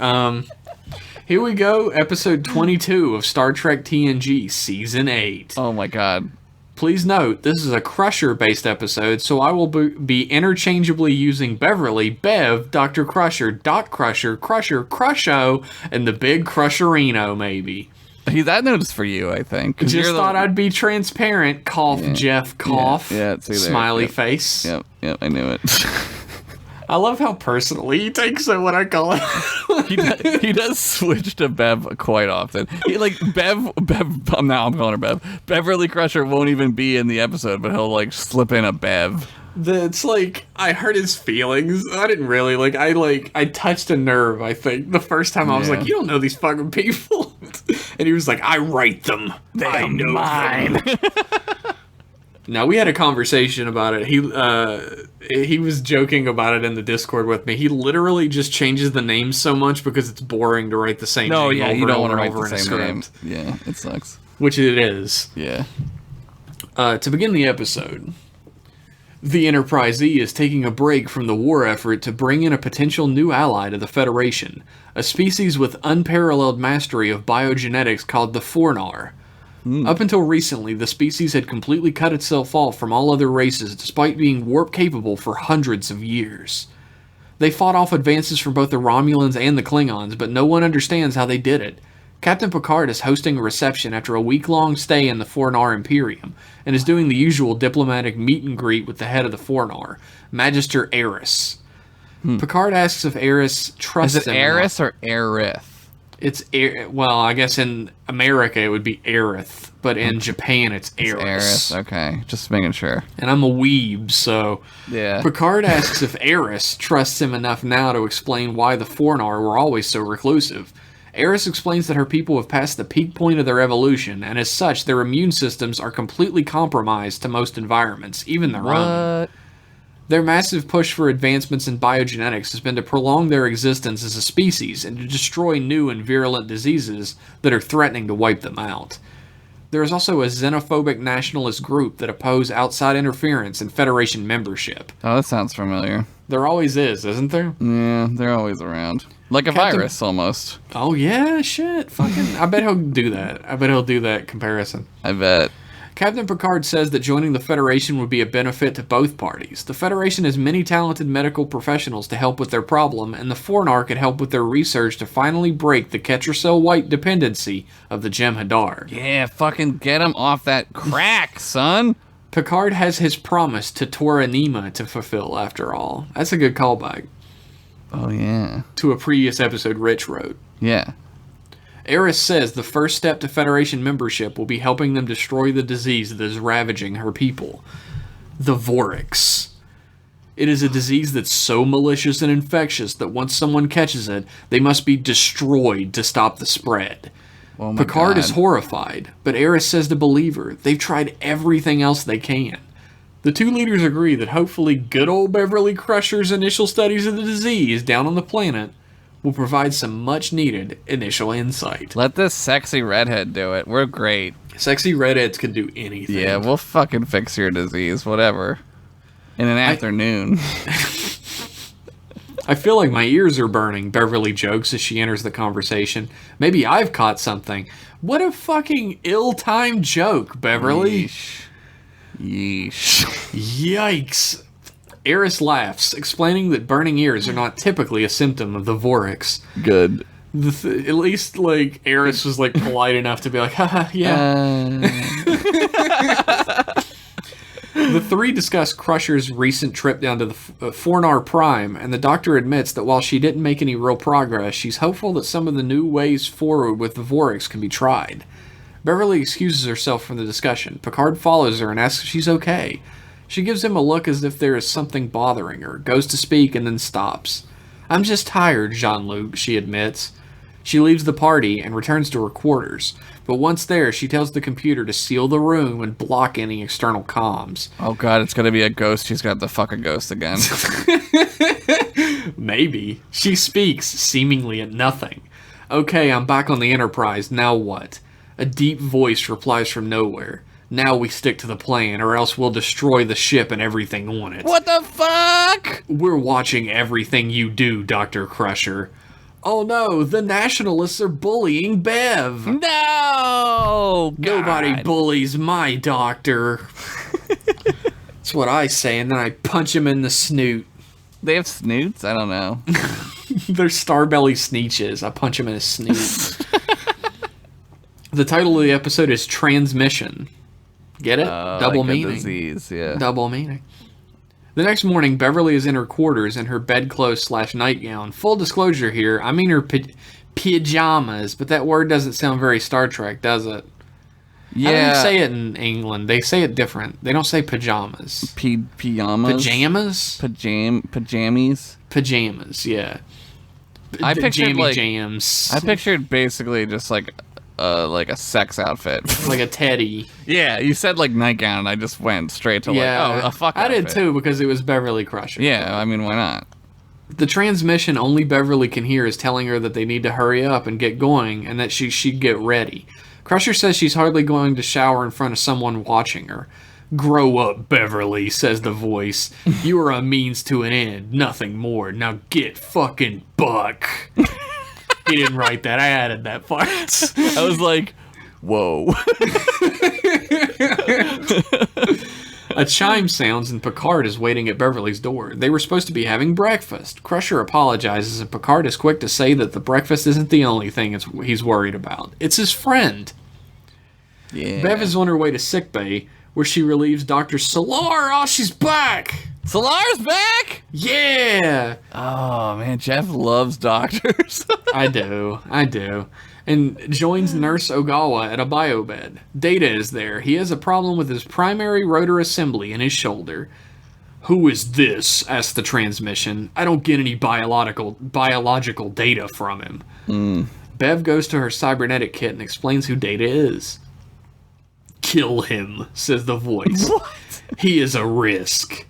here we go. Episode 22 of Star Trek TNG, Season 8. Oh my god. Please note, this is a Crusher-based episode, so I will be interchangeably using Beverly, Bev, Dr. Crusher, Doc Crusher, Crusher, Crusho, and the Big Crusherino, maybe. That note is for you, I think. 'cause Just you're the- thought I'd be transparent. Cough, Jeff, cough. Yeah, it's either- Smiley yep. face. Yep, I knew it. I love how personally he takes it when I call it. he does switch to Bev quite often. He, like, Bev, now I'm calling her Bev. Beverly Crusher won't even be in the episode, but he'll, like, slip in a Bev. It's like, I hurt his feelings. I didn't really, I touched a nerve, I think. The first time I was Yeah. like, you don't know these fucking people. And he was like, I write them. I know mine. Now, we had a conversation about it. He was joking about it in the Discord with me. He literally just changes the names so much because it's boring to write the same No, name yeah, over you don't and want to over write the in a same name. script. Yeah, it sucks. Which it is. Yeah. To begin the episode, the Enterprise E is taking a break from the war effort to bring in a potential new ally to the Federation, a species with unparalleled mastery of biogenetics called the Fornar. Up until recently, the species had completely cut itself off from all other races despite being warp-capable for hundreds of years. They fought off advances from both the Romulans and the Klingons, but no one understands how they did it. Captain Picard is hosting a reception after a week-long stay in the Fornar Imperium, and is doing the usual diplomatic meet and greet with the head of the Fornar, Magister Eris. Picard asks if Eris trusts Is it him enough- Eris or Aerith? It's well, I guess in America it would be Aerith, but in Japan it's Eris. Eris, okay. Just making sure. And I'm a weeb, so Yeah. Picard asks if Eris trusts him enough now to explain why the Fornar were always so reclusive. Eris explains that her people have passed the peak point of their evolution, and as such, their immune systems are completely compromised to most environments, even their own. What? Their massive push for advancements in biogenetics has been to prolong their existence as a species and to destroy new and virulent diseases that are threatening to wipe them out. There is also a xenophobic nationalist group that oppose outside interference and Federation membership. Oh, that sounds familiar. There always is, isn't there? Yeah, they're always around. Like a Captain- virus, almost. Oh yeah, shit. Fucking I bet he'll do that. I bet he'll do that comparison. I bet. Captain Picard says that joining the Federation would be a benefit to both parties. The Federation has many talented medical professionals to help with their problem, and the Fornar could help with their research to finally break the Ketracel White dependency of the Jem'Hadar. Yeah, fucking get him off that crack, son. Picard has his promise to Tora Nima to fulfill, after all. That's a good callback Oh, yeah. to a previous episode Rich wrote. Yeah. Eris says the first step to Federation membership will be helping them destroy the disease that is ravaging her people. The Vorix. It is a disease that's so malicious and infectious that once someone catches it, they must be destroyed to stop the spread. Oh my Picard is God. horrified, but Eris says to believe her. They've tried everything else they can. The two leaders agree that hopefully good old Beverly Crusher's initial studies of the disease down on the planet will provide some much-needed initial insight. Let this sexy redhead do it. We're great. Sexy redheads can do anything. Yeah, we'll fucking fix your disease, whatever. In an afternoon. I feel like my ears are burning, Beverly jokes as she enters the conversation. Maybe I've caught something. What a fucking ill-timed joke, Beverly. Yeesh. Yeesh. Yikes. Eris laughs, explaining that burning ears are not typically a symptom of the Vorix. Good. At least, like, Eris was, like, polite enough to be like, haha, yeah. The three discuss Crusher's recent trip down to the Fornar Prime, and the Doctor admits that while she didn't make any real progress, she's hopeful that some of the new ways forward with the Vorix can be tried. Beverly excuses herself from the discussion. Picard follows her and asks if she's okay. She gives him a look as if there is something bothering her, goes to speak, and then stops. I'm just tired, Jean-Luc, she admits. She leaves the party and returns to her quarters, but once there, she tells the computer to seal the room and block any external comms. Oh god, it's gonna be a ghost. She's gonna have to fuck a ghost again. Maybe. She speaks, seemingly at nothing. Okay, I'm back on the Enterprise, now what? A deep voice replies from nowhere. Now we stick to the plan, or else we'll destroy the ship and everything on it. What the fuck? We're watching everything you do, Dr. Crusher. Oh no, the Nationalists are bullying Bev. No! Nobody God. bullies my doctor. That's what I say, and then I punch him in the snoot. They have snoots? I don't know. They're Starbelly Sneeches. I punch him in his snoot. The title of the episode is Transmission. Get it? Double like a meaning. Disease, yeah. Double meaning. The next morning, Beverly is in her quarters in her bedclothes/nightgown. Full disclosure here, I mean her pajamas, but that word doesn't sound very Star Trek, does it? Yeah. How do they say it in England? They say it different. They don't say pajamas. Pajamas? Pajamas? Pajamies? Pajamas, yeah. I pictured, Jammy like- jams. I pictured basically just like a sex outfit. Like a teddy. Yeah, you said like nightgown, and I just went straight to like, a fuck I did outfit. too, because it was Beverly Crusher. Yeah, I mean, why not? The transmission only Beverly can hear is telling her that they need to hurry up and get going, and that she should get ready. Crusher says she's hardly going to shower in front of someone watching her. Grow up, Beverly, says the voice. You are a means to an end, nothing more. Now get fucking buck. He didn't write that. I added that part. I was like, whoa. A chime sounds and Picard is waiting at Beverly's door. They were supposed to be having breakfast. Crusher apologizes and Picard is quick to say that the breakfast isn't the only thing he's worried about. It's his friend. Yeah. Bev is on her way to sickbay, where she relieves Dr. Solar. Oh, she's back! Solar's back? Yeah! Oh, man, Jeff loves doctors. I do. And joins Nurse Ogawa at a biobed. Data is there. He has a problem with his primary rotor assembly in his shoulder. Who is this? Asks the transmission. I don't get any biological data from him. Bev goes to her cybernetic kit and explains who Data is. Kill him, says the voice. What? He is a risk.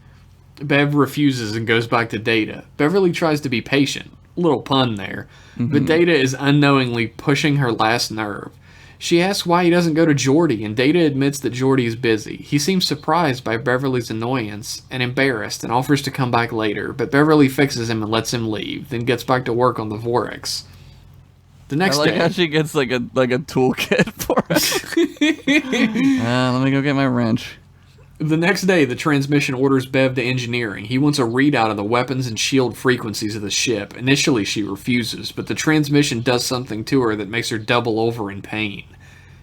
Bev refuses and goes back to Data. Beverly tries to be patient. Little pun there. But Data is unknowingly pushing her last nerve. She asks why he doesn't go to Geordi, and Data admits that Geordi is busy. He seems surprised by Beverly's annoyance and embarrassed and offers to come back later, but Beverly fixes him and lets him leave, then gets back to work on the Vorix. The next I like day... how she gets like a toolkit for it. Let me go get my wrench. The next day, the transmission orders Bev to engineering. He wants a readout of the weapons and shield frequencies of the ship. Initially, she refuses, but the transmission does something to her that makes her double over in pain.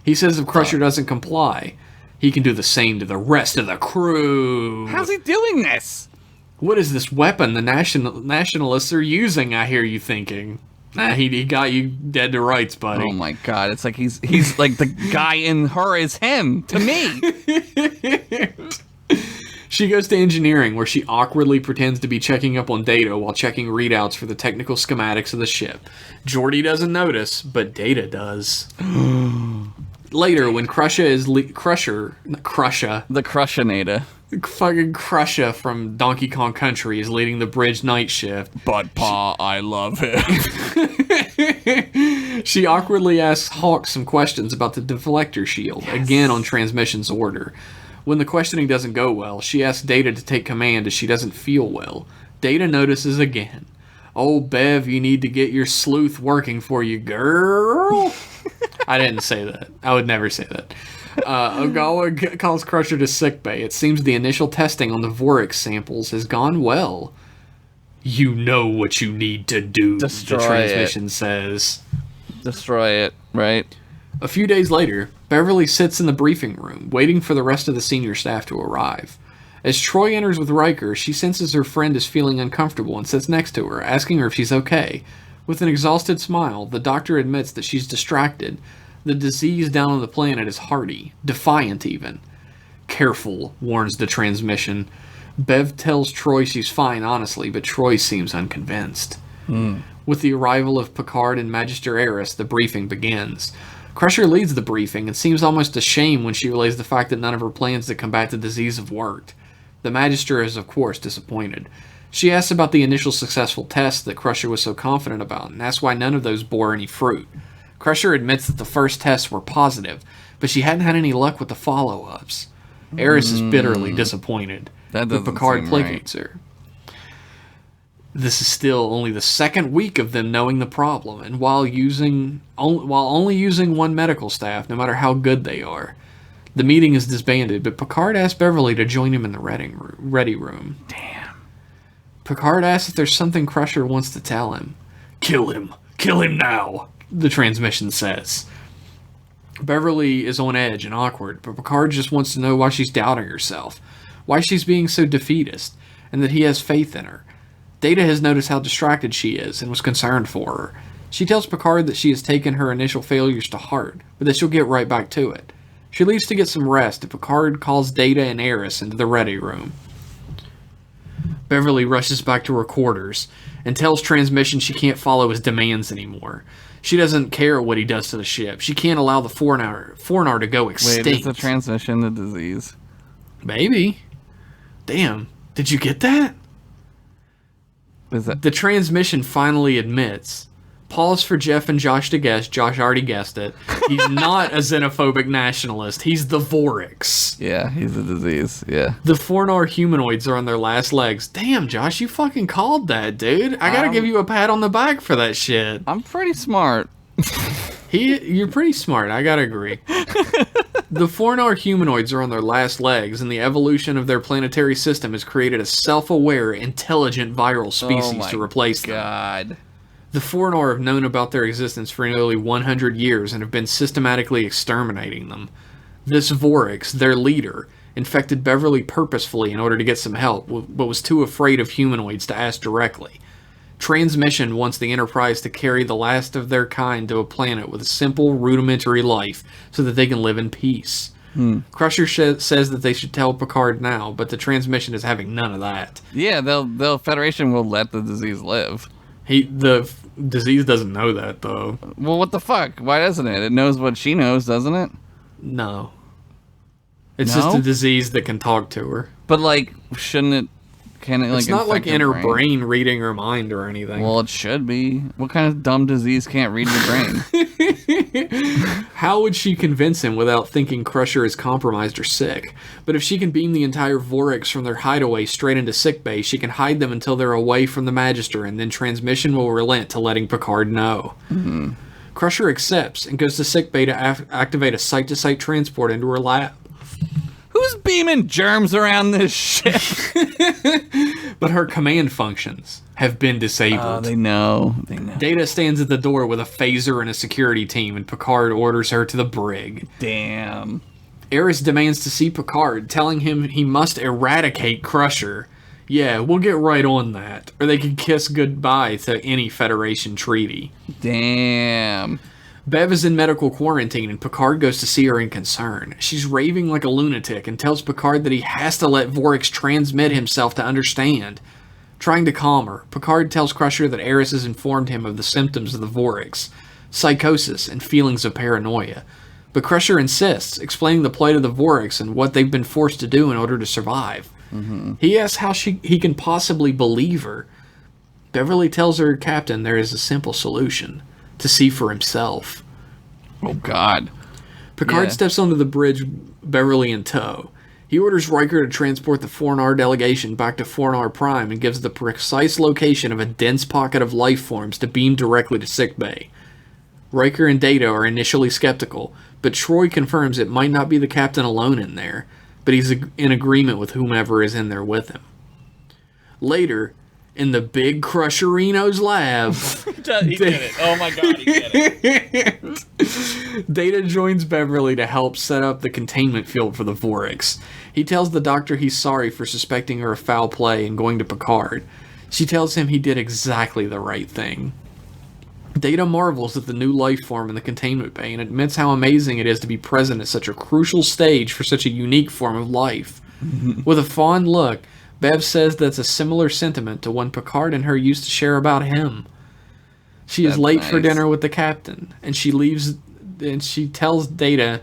He says if Crusher doesn't comply, he can do the same to the rest of the crew. How's he doing this? What is this weapon the nationalists are using, I hear you thinking? Nah, he got you dead to rights, buddy. Oh my god, it's like he's like the guy in Her is him to me. She goes to engineering, where she awkwardly pretends to be checking up on Data while checking readouts for the technical schematics of the ship. Geordi doesn't notice, but Data does. Later, when Crusher, the Crushinator. fucking Crusher from Donkey Kong Country is leading the bridge night shift, But Pa, I love him. she awkwardly asks Hawk some questions about the deflector shield, again on transmission's order. When the questioning doesn't go well, she asks Data to take command as she doesn't feel well. Data notices again. Oh, Bev, you need to get your sleuth working for you, girl. I didn't say that. I would never say that. Ogawa calls Crusher to sickbay. It seems the initial testing on the Vorax samples has gone well. You know what you need to do, Destroy the transmission says. Destroy it, right? A few days later, Beverly sits in the briefing room, waiting for the rest of the senior staff to arrive. As Troy enters with Riker, she senses her friend is feeling uncomfortable and sits next to her, asking her if she's okay. With an exhausted smile, the doctor admits that she's distracted. The disease down on the planet is hardy, defiant even. Careful, warns the transmission. Bev tells Troy she's fine, honestly, but Troy seems unconvinced. With the arrival of Picard and Magister Eris, the briefing begins. Crusher leads the briefing and seems almost ashamed when she relays the fact that none of her plans to combat the disease have worked. The Magister is, of course, disappointed. She asks about the initial successful tests that Crusher was so confident about, and asks why none of those bore any fruit. Crusher admits that the first tests were positive, but she hadn't had any luck with the follow-ups. Eris is bitterly disappointed. That doesn't Picard seem placates her. This is still only the second week of them knowing the problem, and while only using one medical staff, no matter how good they are. The meeting is disbanded, but Picard asks Beverly to join him in the ready room. Damn. Picard asks if there's something Crusher wants to tell him. Kill him! Kill him now! The transmission says. Beverly is on edge and awkward, but Picard just wants to know why she's doubting herself, why she's being so defeatist, and that he has faith in her. Data has noticed how distracted she is and was concerned for her. She tells Picard that she has taken her initial failures to heart, but that she'll get right back to it. She leaves to get some rest, and Picard calls Data and Eris into the ready room. Beverly rushes back to her quarters and tells transmission she can't follow his demands anymore. She doesn't care what he does to the ship. She can't allow the Fornar to go extinct. Wait, is the transmission the disease? Maybe. Damn. Did you get that? Is that... The transmission finally admits. Pause for Jeff and Josh to guess. Josh already guessed it. He's not a xenophobic nationalist. He's the Vorax. Yeah, he's a disease. Yeah. The Fornar humanoids are on their last legs. Damn, Josh, you fucking called that, dude. I gotta give you a pat on the back for that shit. I'm pretty smart. You're pretty smart. I gotta agree. The Fornar humanoids are on their last legs, and the evolution of their planetary system has created a self-aware, intelligent viral species to replace them. God. The Fornar have known about their existence for nearly 100 years and have been systematically exterminating them. This Vorax, their leader, infected Beverly purposefully in order to get some help, but was too afraid of humanoids to ask directly. Transmission wants the Enterprise to carry the last of their kind to a planet with a simple, rudimentary life so that they can live in peace. Crusher says that they should tell Picard now, but the transmission is having none of that. Yeah, the Federation will let the disease live. The disease doesn't know that, though. Well, what the fuck? Why doesn't it? It knows what she knows, doesn't it? No. It's No? just a disease that can talk to her. But, like, shouldn't it... Can it, like, It's not like infect in her brain reading her mind or anything. Well, it should be. What kind of dumb disease can't read your brain? How would she convince him without thinking Crusher is compromised or sick? But if she can beam the entire Vorax from their hideaway straight into sickbay, she can hide them until they're away from the Magister, and then transmission will relent to letting Picard know. Crusher accepts and goes to sickbay to activate a site-to-site transport into her lab. Who's beaming germs around this ship? But her command functions have been disabled. They know. They know. Data stands at the door with a phaser and a security team, and Picard orders her to the brig. Damn. Eris demands to see Picard, telling him he must eradicate Crusher. Yeah, we'll get right on that, or they can kiss goodbye to any Federation treaty. Damn. Bev is in medical quarantine, and Picard goes to see her in concern. She's raving like a lunatic and tells Picard that he has to let Vorax transmit himself to understand. Trying to calm her, Picard tells Crusher that Eris has informed him of the symptoms of the Vorax, psychosis and feelings of paranoia. But Crusher insists, explaining the plight of the Vorax and what they've been forced to do in order to survive. He asks how he can possibly believe her. Beverly tells her captain there is a simple solution: to see for himself. Oh, God. Picard steps onto the bridge, Beverly in tow. He orders Riker to transport the Fornar delegation back to Fornar Prime and gives the precise location of a dense pocket of life forms to beam directly to sickbay. Riker and Data are initially skeptical, but Troy confirms it might not be the captain alone in there, but he's in agreement with whomever is in there with him. Later, in the big Crusherino's lab... He did it. Oh my god, he did it. Data joins Beverly to help set up the containment field for the Vorix. He tells the doctor he's sorry for suspecting her of foul play and going to Picard. She tells him he did exactly the right thing. Data marvels at the new life form in the containment bay and admits how amazing it is to be present at such a crucial stage for such a unique form of life. With a fond look, Bev says that's a similar sentiment to one Picard and her used to share about him. She is late for dinner with the captain, and she leaves, and she tells Data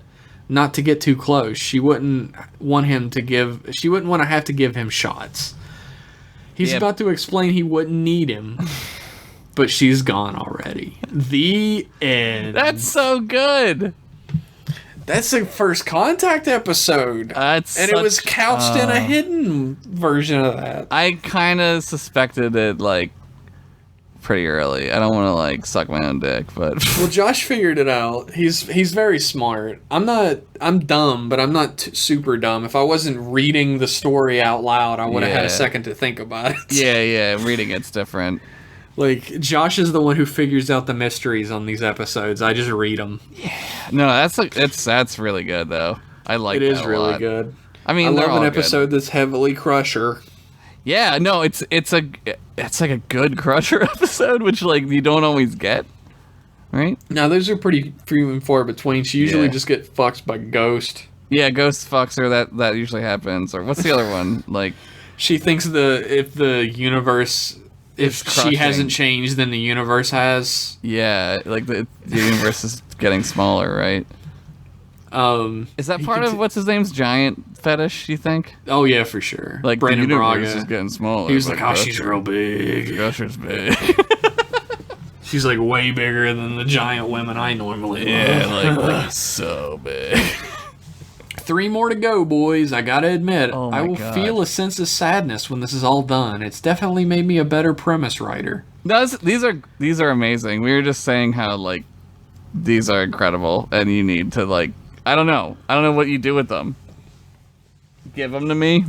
not to get too close. She wouldn't want to have to give him shots. He's about to explain he wouldn't need him. But she's gone already. The end. That's so good. That's the First Contact episode. It was couched in a hidden version of that. I kind of suspected it, like, pretty early. I don't want to, like, suck my own dick, but... Well, Josh figured it out. He's very smart. I'm dumb, but I'm not super dumb. If I wasn't reading the story out loud, I would have had a second to think about it. Yeah, reading it's different. Like, Josh is the one who figures out the mysteries on these episodes. I just read them. Yeah. No, that's really good, though. I like it. It is really good. I mean, I love an episode that's heavily Crusher. Yeah, no, it's like a good Crusher episode, which, like, you don't always get, right? Now, those are pretty few and far between. She usually just get fucked by Ghost. Yeah, Ghost fucks her. That usually happens. Or what's the other one? Like, she thinks if the universe... If she hasn't changed, then the universe has. Yeah, like the universe is getting smaller, right? Is that part of what's his name's giant fetish? You think? Oh yeah, for sure. Like Brandon the universe Braga is getting smaller. He was like, "Oh, she's real big. Gusher's big. She's like way bigger than the giant women I normally love." Yeah, like so big. 3 more to go, boys. I gotta admit, I will feel a sense of sadness when this is all done. It's definitely made me a better premise writer. These are amazing. We were just saying how, like, these are incredible, and you need to, like, I don't know what you do with them. Give them to me.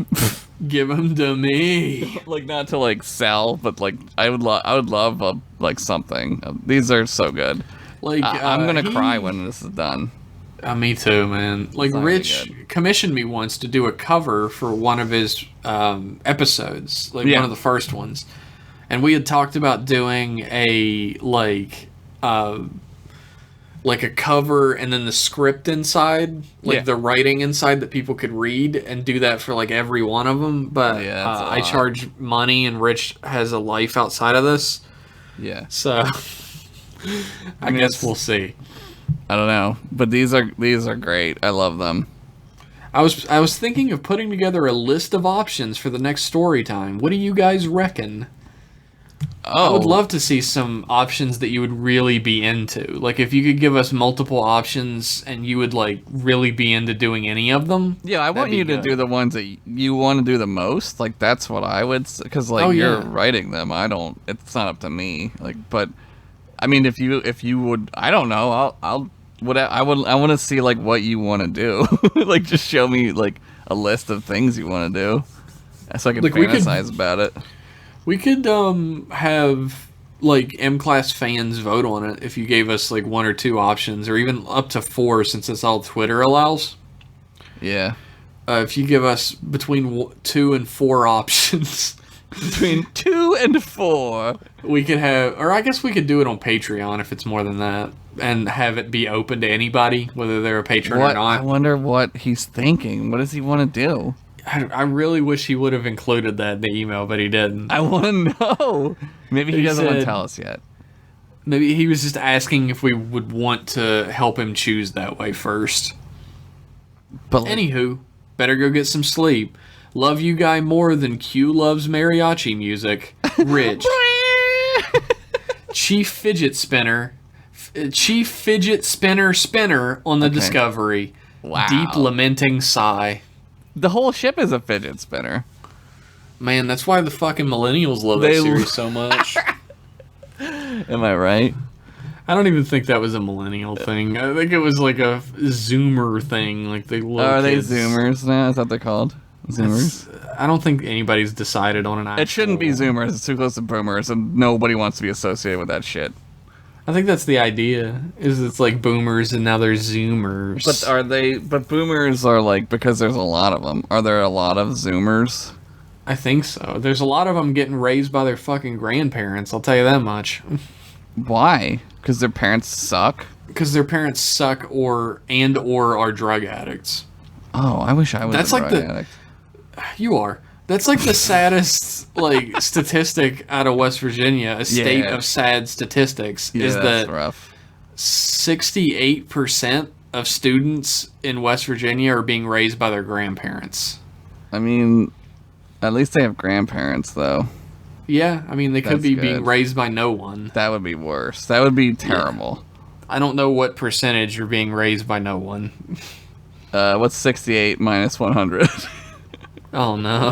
Give them to me. Like, not to, like, sell, but, like, I would love like something. These are so good. Like, I'm gonna cry when this is done. Me too, man. Like, Rich commissioned me once to do a cover for one of his episodes, like one of the first ones, and we had talked about doing a like a cover and then the script inside, like the writing inside that people could read, and do that for like every one of them. But I charge money, and Rich has a life outside of this. Yeah. So I guess we'll see. I don't know, but these are great. I love them. I was thinking of putting together a list of options for the next story time. What do you guys reckon? I would love to see some options that you would really be into. Like, if you could give us multiple options and you would, like, really be into doing any of them. Yeah, I want you to do the ones that you want to do the most. Like, that's what I would... Because, like, you're writing them. It's not up to me. Like, but... I mean, if you would... I don't know. I want to see, like, what you want to do. Like, just show me, like, a list of things you want to do. So I can fantasize about it. We could have, like, M-Class fans vote on it if you gave us, like, 1 or 2 options, or even up to 4 since it's all Twitter allows. Yeah. If you give us between 2 and 4 options. Between 2 and 4. We could have, or I guess we could do it on Patreon if it's more than that, and have it be open to anybody, whether they're a patron or not. I wonder what he's thinking. What does he want to do? I really wish he would have included that in the email, but he didn't. I want to know. Maybe he doesn't want to tell us yet. Maybe he was just asking if we would want to help him choose that way first. But anywho, better go get some sleep. Love you guy more than Q loves mariachi music. Rich. Chief Fidget Spinner on the Discovery. Wow. Deep lamenting sigh. The whole ship is a fidget spinner. Man, that's why the fucking millennials love that series so much. Am I right? I don't even think that was a millennial thing. I think it was like a Zoomer thing. Like the little Are they kids. Zoomers now? Is that what they're called? Zoomers? I don't think anybody's decided on an actual... It shouldn't be Zoomers. It's too close to Boomers, and nobody wants to be associated with that shit. I think that's the idea. Is it's like Boomers and now they're Zoomers. But are they? But Boomers are like, because there's a lot of them. Are there a lot of Zoomers? I think so. There's a lot of them getting raised by their fucking grandparents. I'll tell you that much. Why? Because their parents suck? Because their parents suck or are drug addicts. Oh, I wish I was That's a like drug the- addict. You are. That's like the saddest like statistic out of West Virginia. A state Yeah. of sad statistics Yeah, is that's that rough. 68% of students in West Virginia are being raised by their grandparents. I mean, at least they have grandparents, though. Yeah, I mean they could That's be good. being raised by no one. That would be worse. That would be terrible. I don't know what percentage are being raised by no one. What's 68 minus 100? Oh no.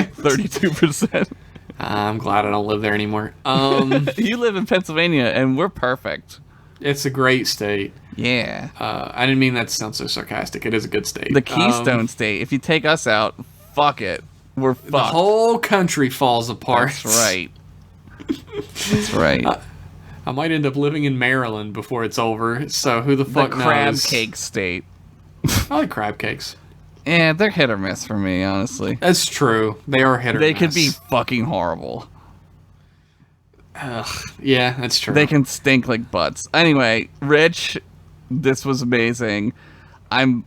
32%. I'm glad I don't live there anymore. You live in Pennsylvania, and we're perfect. It's a great state. Yeah. I didn't mean that to sound so sarcastic. It is a good state. The Keystone State. If you take us out, fuck it. We're fucked. The whole country falls apart. That's right. That's right. I might end up living in Maryland before it's over. So who the The fuck crab knows? cake state. I like crab cakes. Yeah, they're hit or miss for me, honestly. That's true. They are hit or They miss. could be fucking horrible. Yeah, that's true. They can stink like butts. Anyway, Rich, this was amazing. I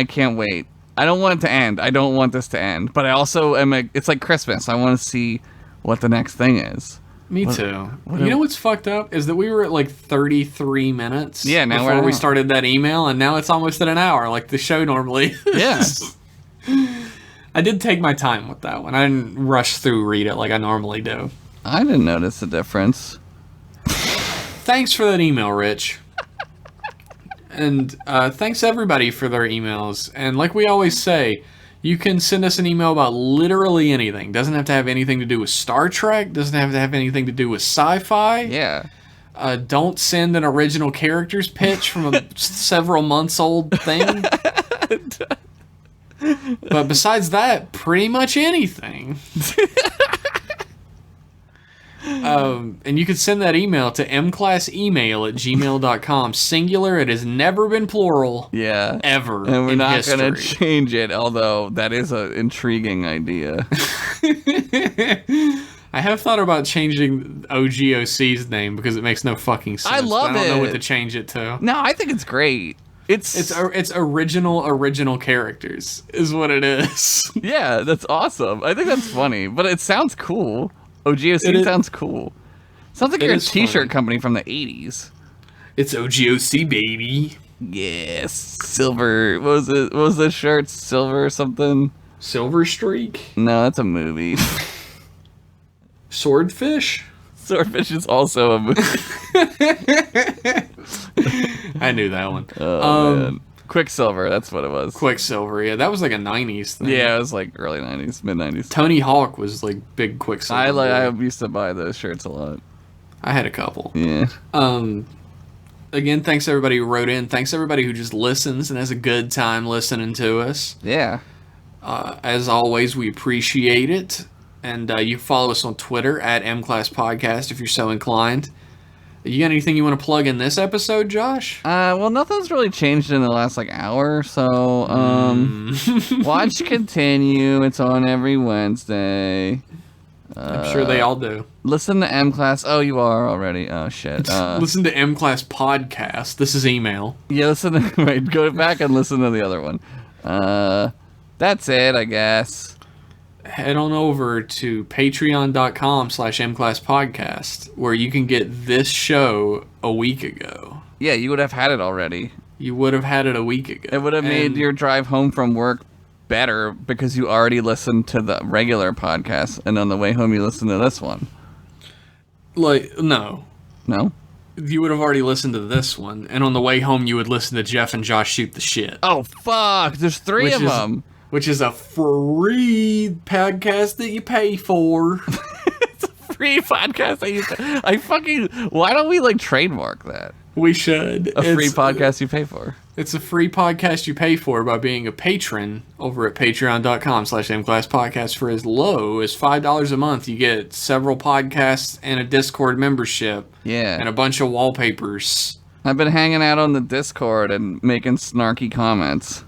can't wait. I don't want it to end. I don't want this to end. But I also it's like Christmas. I want to see what the next thing is. Me too. You know what's fucked up is that we were at like 33 minutes. Yeah, now we're before at we an hour. started that email, and now it's almost at an hour, like the show normally. Yeah. I did take my time with that one. I didn't rush through read it like I normally do. I didn't notice the difference. Thanks for that email, Rich. And thanks everybody for their emails. And like we always say, you can send us an email about literally anything. Doesn't have to have anything to do with Star Trek. Doesn't have to have anything to do with sci-fi. Yeah. Don't send an original characters pitch from a several months old thing. But besides that, pretty much anything. And you can send that email to mclassemail@gmail.com. Singular. It has never been plural. Yeah. Ever. And we're in not history. going to change it, although that is an intriguing idea. I have thought about changing OGOC's name because it makes no fucking sense. I love but I don't know it. what to change it to. No, I think it's great. It's original characters is what it is. Yeah, that's awesome. I think that's funny, but it sounds cool. OGOC It is- sounds cool. Sounds like it you're a is t-shirt funny. company from the 80s. It's OGOC, baby. Yes, silver. What was it? What was the shirt? Silver something? Silver Streak? No, that's a movie. Swordfish? Swordfish is also a movie. I knew that one. Oh, man. Quicksilver, that's what it was. Quicksilver, yeah, that was like a 90s thing. Yeah, it was like early 90s, mid 90s. Tony Hawk was like big Quicksilver. I used to buy those shirts a lot. I had a couple. Yeah. Again, thanks everybody who wrote in. Thanks everybody who just listens and has a good time listening to us. Yeah. As always, we appreciate it. And you can follow us on Twitter at mclasspodcast if you're so inclined. You got anything you want to plug in this episode, Josh? Well, nothing's really changed in the last like hour, so watch continue. It's on every Wednesday. I'm sure they all do. Listen to M Class. Oh, you are already. Oh shit. Listen to M Class Podcast. This is email. Yeah, listen to wait, go back and listen to the other one. That's it, I guess. Head on over to patreon.com/mclasspodcast where you can get this show a week ago. Yeah, you would have had it already. You would have had it a week ago. It would have made And- your drive home from work better because you already listened to the regular podcast, and on the way home you listened to this one. Like, no. No? You would have already listened to this one, and on the way home you would listen to Jeff and Josh shoot the shit. Oh fuck! There's three of them. Which is a free podcast that you pay for. free podcast that you I fucking why don't we like trademark that? We should. A free podcast you pay for. It's a free podcast you pay for by being a patron over at patreon.com/mclasspodcast. For as low as $5 a month, you get several podcasts and a Discord membership. Yeah. And a bunch of wallpapers. I've been hanging out on the Discord and making snarky comments.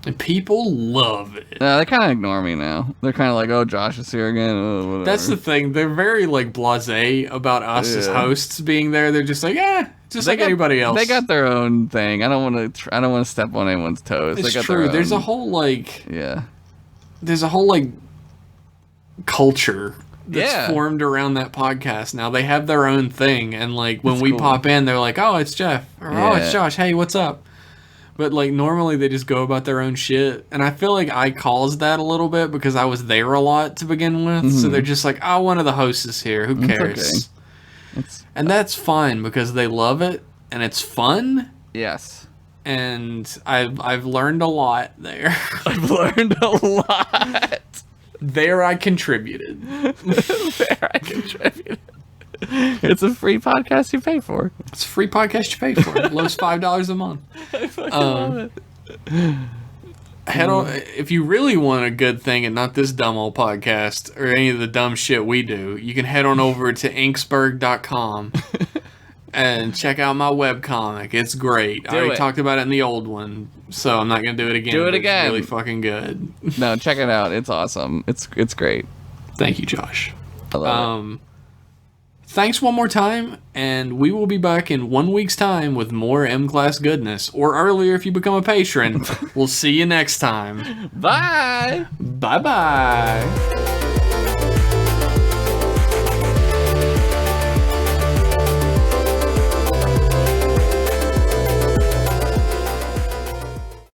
And people love it. They kind of ignore me now. They're kind of like, oh, Josh is here again. Oh, whatever. That's the thing. They're very, like, blasé about us as hosts being there. They're just like, just like anybody else. They got their own thing. I don't want to step on anyone's toes. It's they got true. There's own... a whole, like... Yeah. There's a whole, like, culture that's Yeah. formed around that podcast now. They have their own thing. And, like, when That's we cool. pop in, they're like, oh, it's Jeff. Or, oh, it's Yeah. Josh. Hey, what's up? But, like, normally they just go about their own shit. And I feel like I caused that a little bit because I was there a lot to begin with. So they're just like, oh, one of the hosts is here. Who cares? Okay. And that's fine because they love it and it's fun. Yes. And I've learned a lot there. I've learned a lot. There I contributed. It's a free podcast you pay for. It's a free podcast you pay for. Low's $5 a month. Head on, if you really want a good thing and not this dumb old podcast or any of the dumb shit we do, you can head on over to inksburg.com and check out my webcomic. It's great. I already talked about it in the old one, so I'm not going to do it again. Do it but again. It's really fucking good. No, check it out. It's awesome. It's great. Thank you, Josh. I love it. Thanks one more time, and we will be back in 1 week's time with more M-Class goodness, or earlier if you become a patron. We'll see you next time. Bye. Bye-bye.